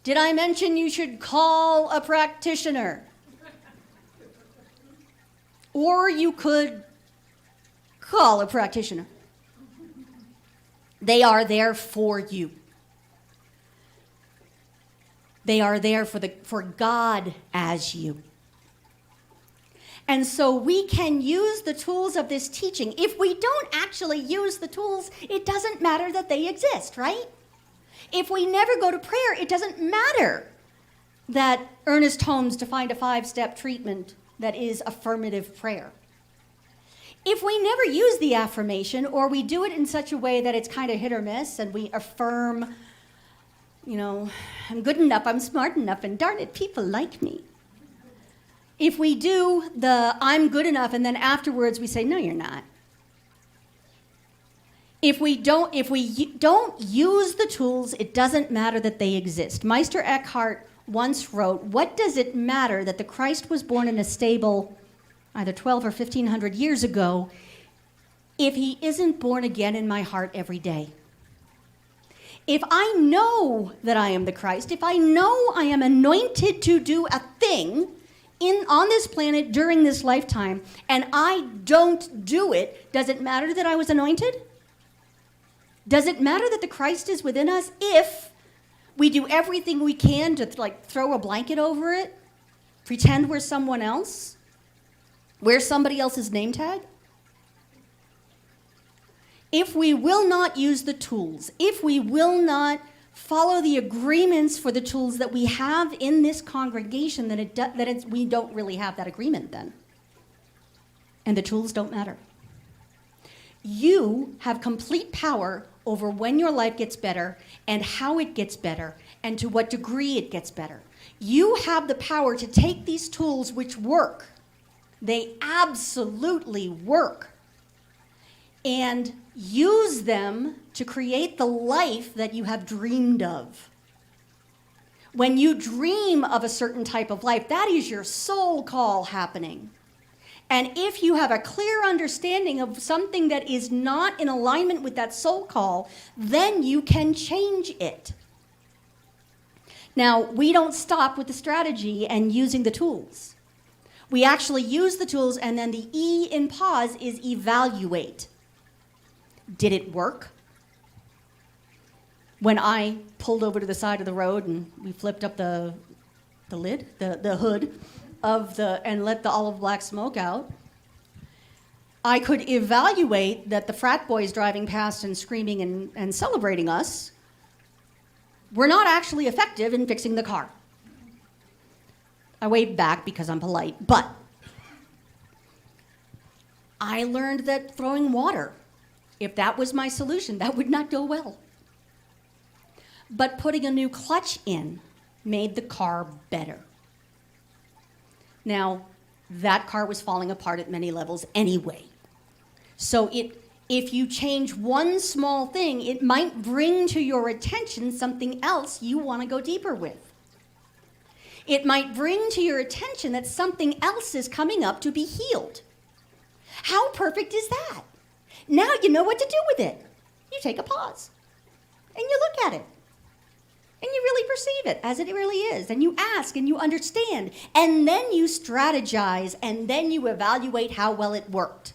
Did I mention you should call a practitioner? Or you could call a practitioner. They are there for you. They are there for God as you. And so we can use the tools of this teaching. If we don't actually use the tools, it doesn't matter that they exist, right? If we never go to prayer, it doesn't matter that Ernest Holmes defined a 5-step treatment that is affirmative prayer. If we never use the affirmation, or we do it in such a way that it's kind of hit or miss, and we affirm, you know, I'm good enough, I'm smart enough, and darn it, people like me. If we do the I'm good enough, and then afterwards we say, no, you're not. If we don't use the tools, it doesn't matter that they exist. Meister Eckhart once wrote, what does it matter that the Christ was born in a stable either 12 or 1500 years ago if he isn't born again in my heart every day? If I know that I am the Christ, if I know I am anointed to do a thing on this planet during this lifetime, and I don't do it, does it matter that I was anointed? Does it matter that the Christ is within us if we do everything we can to throw a blanket over it, pretend we're someone else, wear somebody else's name tag? If we will not use the tools, if we will not follow the agreements for the tools that we have in this congregation, then we don't really have that agreement then. And the tools don't matter. You have complete power over when your life gets better and how it gets better and to what degree it gets better. You have the power to take these tools which work. They absolutely work. And use them to create the life that you have dreamed of. When you dream of a certain type of life, that is your soul call happening. And if you have a clear understanding of something that is not in alignment with that soul call, then you can change it. Now, we don't stop with the strategy and using the tools. We actually use the tools, and then the E in pause is evaluate. Did it work? When I pulled over to the side of the road and we flipped up the lid, the hood and let the olive black smoke out, I could evaluate that the frat boys driving past and screaming and celebrating us were not actually effective in fixing the car. I waved back because I'm polite, but I learned that throwing water, if that was my solution, that would not go well. But putting a new clutch in made the car better. Now, that car was falling apart at many levels anyway. So if you change one small thing, it might bring to your attention something else you want to go deeper with. It might bring to your attention that something else is coming up to be healed. How perfect is that? Now you know what to do with it. You take a pause, and you look at it, and you really perceive it as it really is, and you ask, and you understand, and then you strategize, and then you evaluate how well it worked.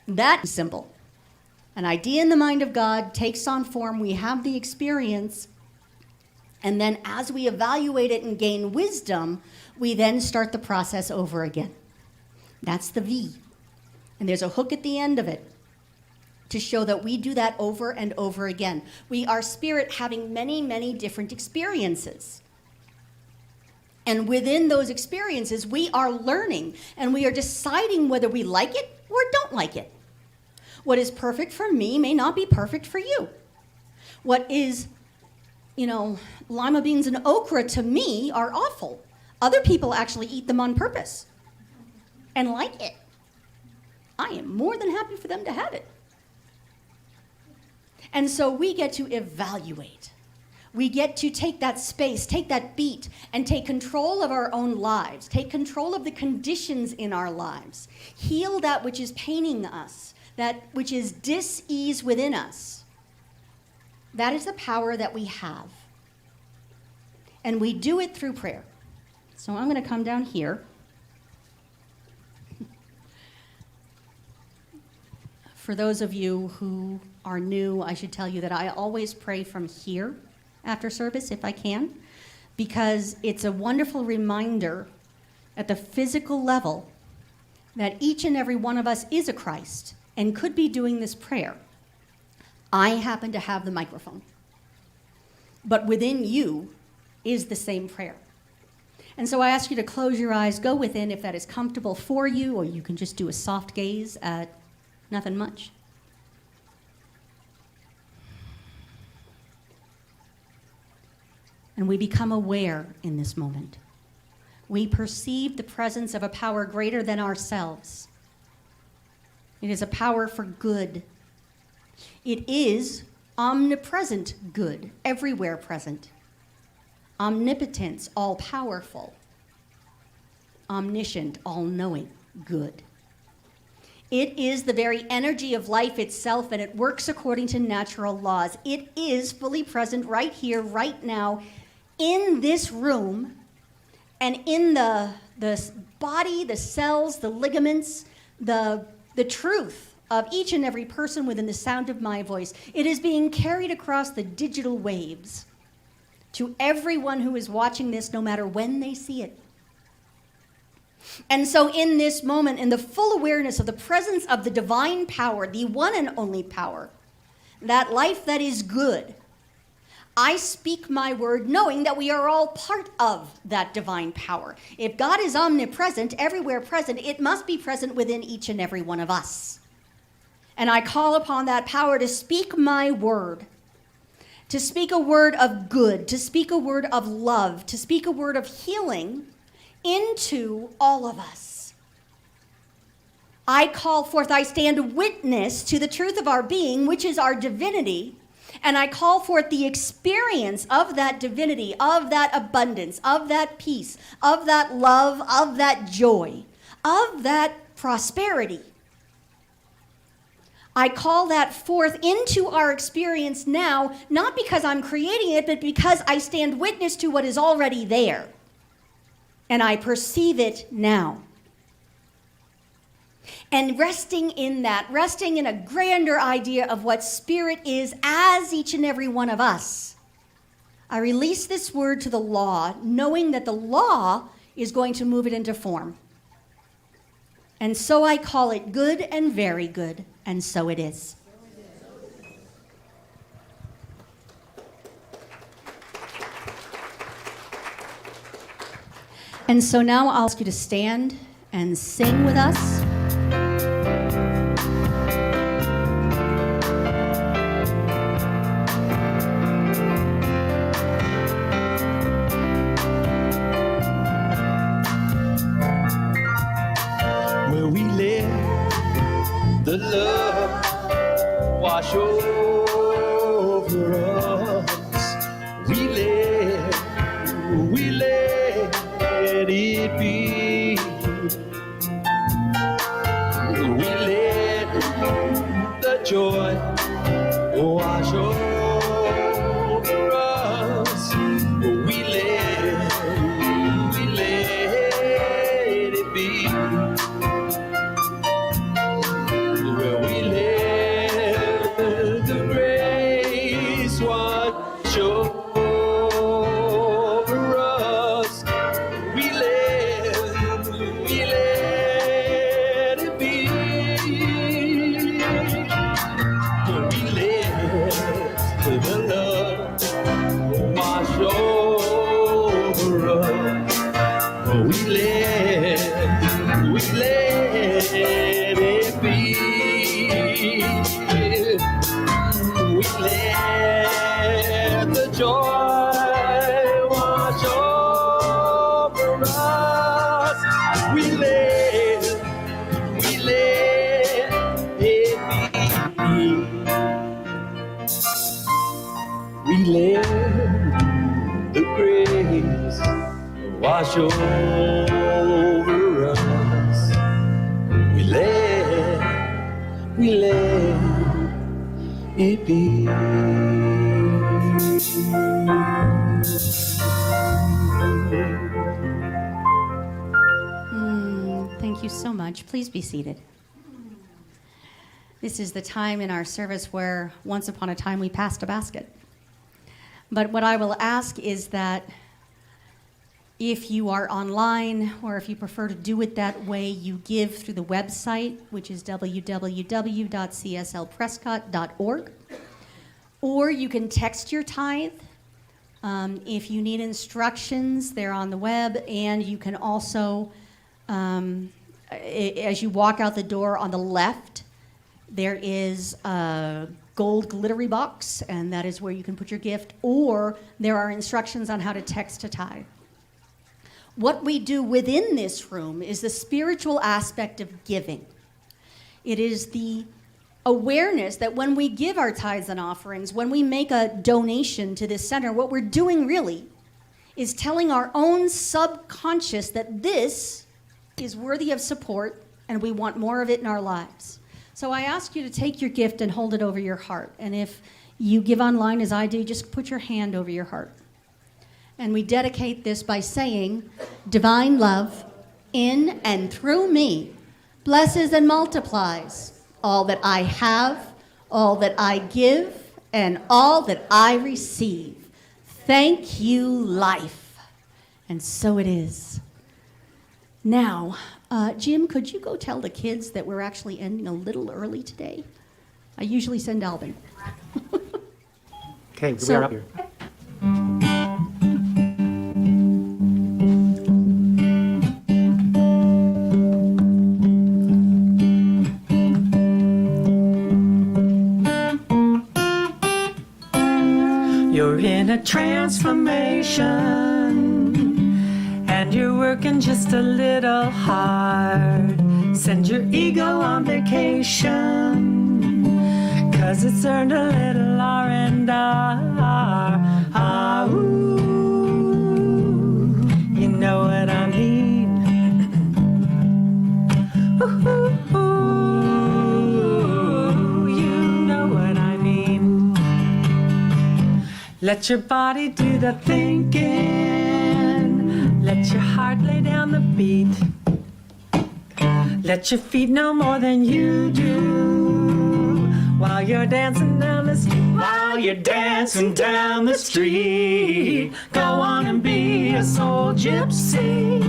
That's simple. An idea in the mind of God takes on form, we have the experience, and then as we evaluate it and gain wisdom, we then start the process over again. That's the V. And there's a hook at the end of it to show that we do that over and over again. We are spirit having many, many different experiences. And within those experiences, we are learning and we are deciding whether we like it or don't like it. What is perfect for me may not be perfect for you. What is, lima beans and okra to me are awful. Other people actually eat them on purpose and like it. I am more than happy for them to have it. And so we get to evaluate. We get to take that space, take that beat, and take control of our own lives, take control of the conditions in our lives, heal that which is paining us, that which is dis-ease within us. That is the power that we have. And we do it through prayer. So I'm going to come down here. For those of you who are new, I should tell you that I always pray from here after service if I can, because it's a wonderful reminder at the physical level that each and every one of us is a Christ and could be doing this prayer. I happen to have the microphone, but within you is the same prayer. And so I ask you to close your eyes, go within if that is comfortable for you, or you can just do a soft gaze at nothing much. And we become aware in this moment. We perceive the presence of a power greater than ourselves. It is a power for good. It is omnipresent good, everywhere present. Omnipotence, all-powerful. Omniscient, all-knowing, good. It is the very energy of life itself, and it works according to natural laws. It is fully present right here, right now, in this room, and in the body, the cells, the ligaments, the truth of each and every person within the sound of my voice. It is being carried across the digital waves to everyone who is watching this, no matter when they see it. And so in this moment, in the full awareness of the presence of the divine power, the one and only power, that life that is good, I speak my word knowing that we are all part of that divine power. If God is omnipresent, everywhere present, it must be present within each and every one of us. And I call upon that power to speak my word, to speak a word of good, to speak a word of love, to speak a word of healing into all of us. I call forth, I stand witness to the truth of our being, which is our divinity, and I call forth the experience of that divinity, of that abundance, of that peace, of that love, of that joy, of that prosperity. I call that forth into our experience now, not because I'm creating it, but because I stand witness to what is already there. And I perceive it now. And resting in that, resting in a grander idea of what spirit is as each and every one of us, I release this word to the law, knowing that the law is going to move it into form. And so I call it good and very good, and so it is. And so now I'll ask you to stand and sing with us. the love wash over us. We let it be. We let the joy wash over us. We let it be. Well, we let the grace wash over us. We let it be. We let the love wash over us. We let it be. We let the joy wash over us. We let it be. We let the grace wash over us. We let it be. Thank you so much. Please be seated. This is the time in our service where once upon a time we passed a basket. But what I will ask is that if you are online, or if you prefer to do it that way, you give through the website, which is www.cslprescott.org. Or you can text your tithe. If you need instructions, they're on the web. And you can also, as you walk out the door on the left, there is a gold glittery box, and that is where you can put your gift. Or there are instructions on how to text a tithe. What we do within this room is the spiritual aspect of giving. It is the awareness that when we give our tithes and offerings, when we make a donation to this center, what we're doing really is telling our own subconscious that this is worthy of support and we want more of it in our lives. So I ask you to take your gift and hold it over your heart. And if you give online as I do, just put your hand over your heart. And we dedicate this by saying, divine love in and through me blesses and multiplies all that I have, all that I give, and all that I receive. Thank you, life. And so it is. Now, Jim, could you go tell the kids that we're actually ending a little early today? I usually send Alvin. Okay, So- we're up here. You're in a transformation, and you're working just a little hard. Send your ego on vacation, 'cause it's earned a little R&R. Ah, ooh, you know what I mean. Ooh, ooh, ooh, you know what I mean. Let your body do the thinking. Let your heart lay down the beat. Let your feet know more than you do. While you're dancing down the street. While you're dancing down the street. Go on and be a soul gypsy.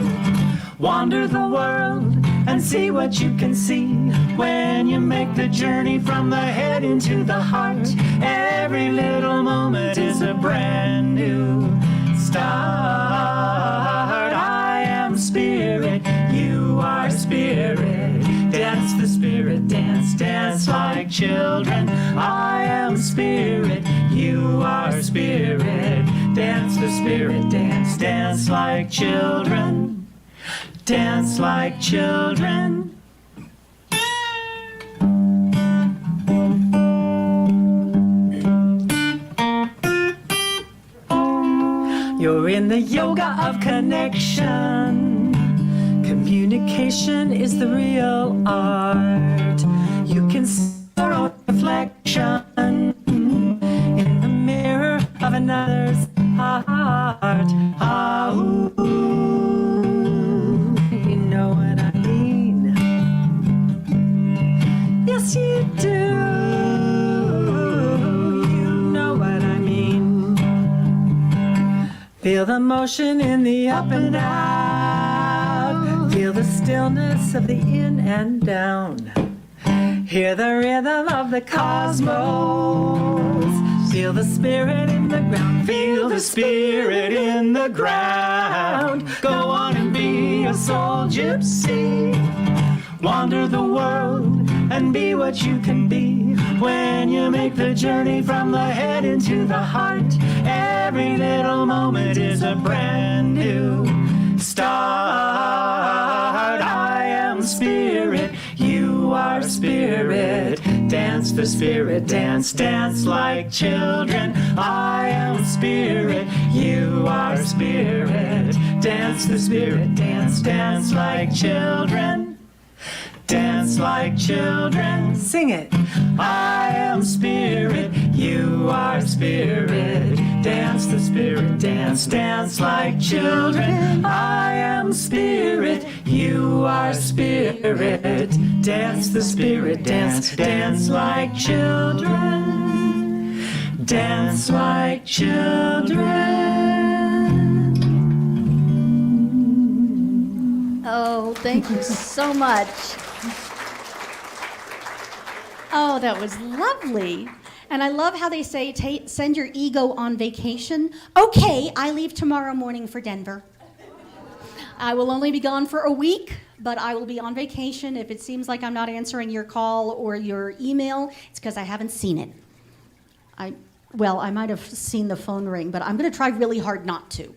Wander the world and see what you can see. When you make the journey from the head into the heart, every little moment is a brand new start. I am spirit, you are spirit. Dance the spirit, dance, dance like children. I am spirit, you are spirit. Dance the spirit, dance, dance like children. Dance like children. in the yoga of connection. Communication is the real art. You can see your own reflection in the mirror of another's heart. Ah, ooh, you know what I mean? Yes, you do. You know what I mean. Feel the motion in the up and out. Feel the stillness of the in and down. Hear the rhythm of the cosmos. Feel the spirit in the ground. Feel the spirit in the ground. Go on and be a soul gypsy. Wander the world and be what you can be. When you make the journey from the head into the heart, every little moment is a brand new start. I am spirit, you are spirit. Dance the spirit, dance, dance like children. I am spirit, you are spirit. Dance the spirit, dance, dance like children. Dance like children. Sing it. I am spirit, you are spirit. Dance the spirit, dance, dance like children. I am spirit, you are spirit. Dance the spirit, dance, dance like children. Dance like children. Oh, thank you so much. Oh, that was lovely. And I love how they say, send your ego on vacation. Okay, I leave tomorrow morning for Denver. I will only be gone for a week, but I will be on vacation. If it seems like I'm not answering your call or your email, it's because I haven't seen it. I might have seen the phone ring, but I'm going to try really hard not to.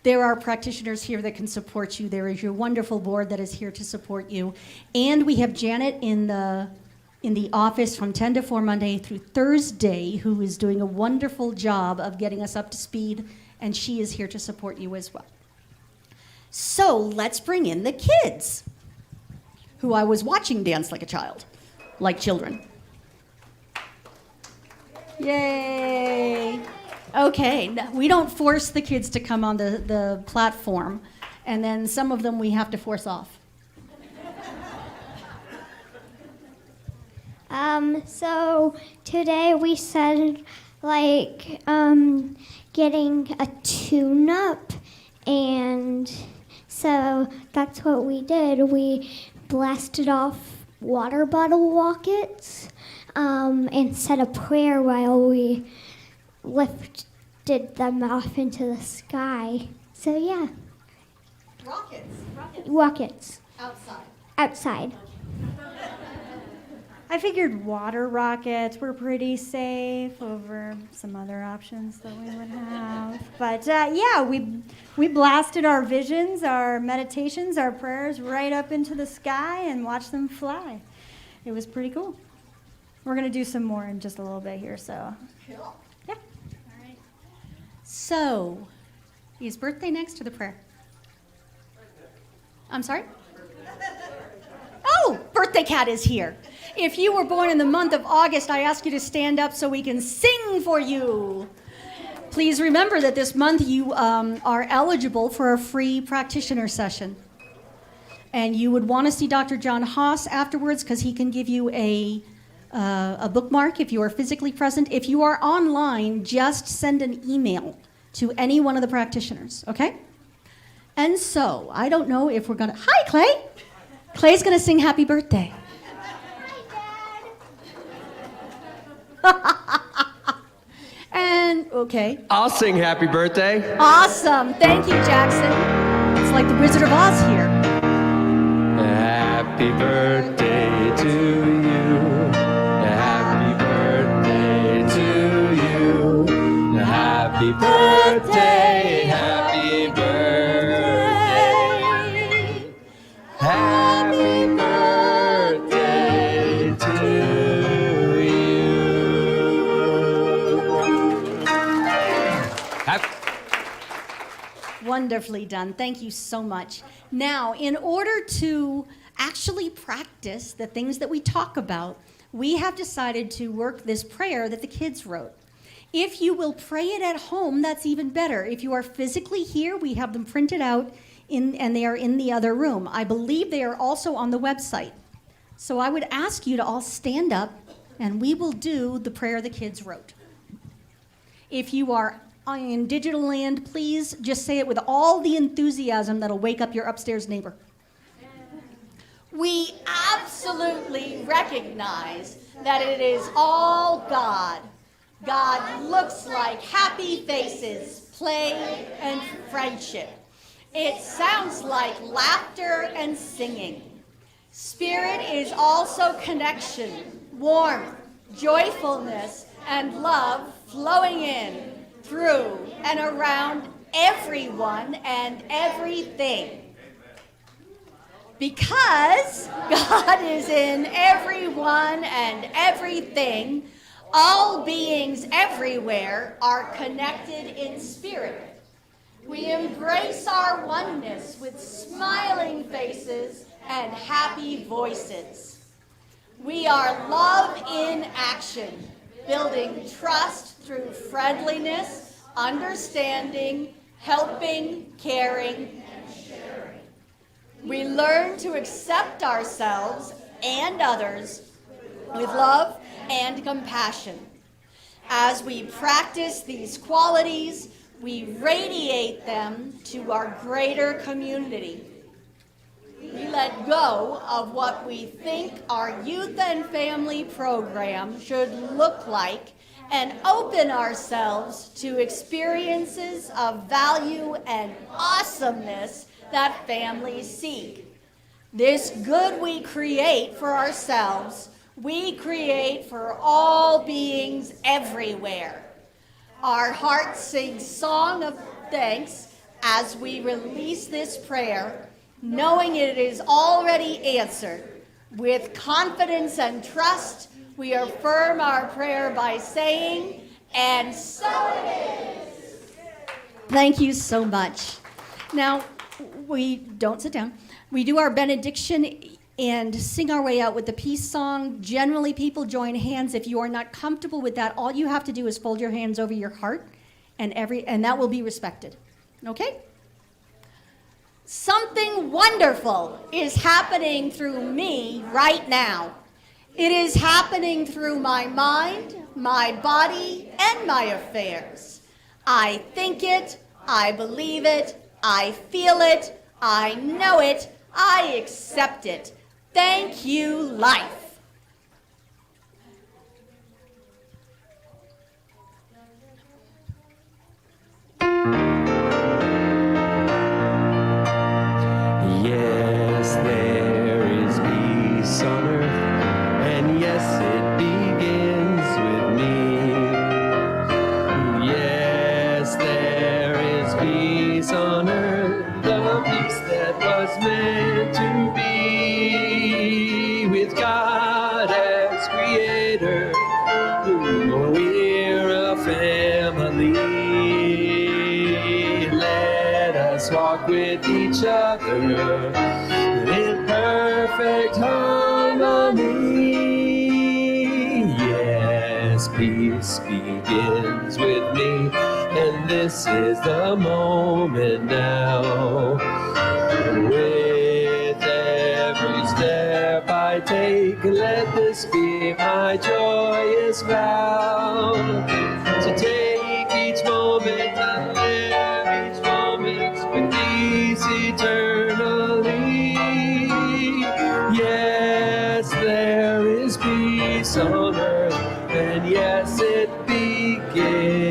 There are practitioners here that can support you. There is your wonderful board that is here to support you. And we have Janet in the office from 10 to 4 Monday through Thursday, who is doing a wonderful job of getting us up to speed, and she is here to support you as well. So let's bring in the kids, who I was watching dance like a child, like children. Yay! Okay, we don't force the kids to come on the platform, and then some of them we have to force off. So today we said getting a tune-up, and so that's what we did. We blasted off water bottle rockets and said a prayer while we lifted them off into the sky. So yeah. Rockets. Outside. I figured water rockets were pretty safe over some other options that we would have. But we blasted our visions, our meditations, our prayers right up into the sky and watched them fly. It was pretty cool. We're going to do some more in just a little bit here, so. Cool. Yeah. All right. So, is birthday next to the prayer? I'm sorry? Oh, birthday cat is here. If you were born in the month of August, I ask you to stand up so we can sing for you. Please remember that this month you are eligible for a free practitioner session. And you would want to see Dr. John Haas afterwards because he can give you a bookmark if you are physically present. If you are online, just send an email to any one of the practitioners, okay? And so, I don't know if we're going to... Hi, Clay! Clay's going to sing Happy Birthday. And, okay. I'll sing happy birthday. Awesome. Thank you, Jackson. It's like the Wizard of Oz here. Happy birthday to you. Happy birthday to you. Happy birthday. Happy birthday. Happy birthday to you. Wonderfully done. Thank you so much. Now, in order to actually practice the things that we talk about, we have decided to work this prayer that the kids wrote. If you will pray it at home, that's even better. If you are physically here, we have them printed out and they are in the other room. I believe they are also on the website. So I would ask you to all stand up and we will do the prayer the kids wrote. If you are in digital land, please just say it with all the enthusiasm that'll wake up your upstairs neighbor. We absolutely recognize that it is all God. God looks like happy faces, play, and friendship. It sounds like laughter and singing. Spirit is also connection, warmth, joyfulness, and love flowing in, through, and around everyone and everything. Because God is in everyone and everything, all beings everywhere are connected in spirit. We embrace our oneness with smiling faces and happy voices. We are love in action, building trust through friendliness, understanding, helping, caring, and sharing. We learn to accept ourselves and others with love and compassion. As we practice these qualities, we radiate them to our greater community. We let go of what we think our youth and family program should look like and open ourselves to experiences of value and awesomeness that families seek. This good we create for ourselves, we create for all beings everywhere. Our hearts sing song of thanks as we release this prayer, knowing it is already answered. With confidence and trust, we affirm our prayer by saying, "And so it is." Thank you so much. Now, we don't sit down. We do our benediction and sing our way out with the peace song. Generally, people join hands. If you are not comfortable with that, all you have to do is fold your hands over your heart, and that will be respected. Okay? Something wonderful is happening through me right now. It is happening through my mind, my body, and my affairs. I think it, I believe it, I feel it, I know it, I accept it. Thank you, life. Yes, there is peace on earth, and yes, it begins with me. Yes, there is peace on earth, the peace that was meant to be with God as creator. We're a family. Let us walk with each other in perfect harmony. Yes, peace begins with me, and this is the moment now. With every step I take, let this be my joyous vow. To take each moment and live each moment with peace eternally. Yes, there is peace on earth, and yes, it begins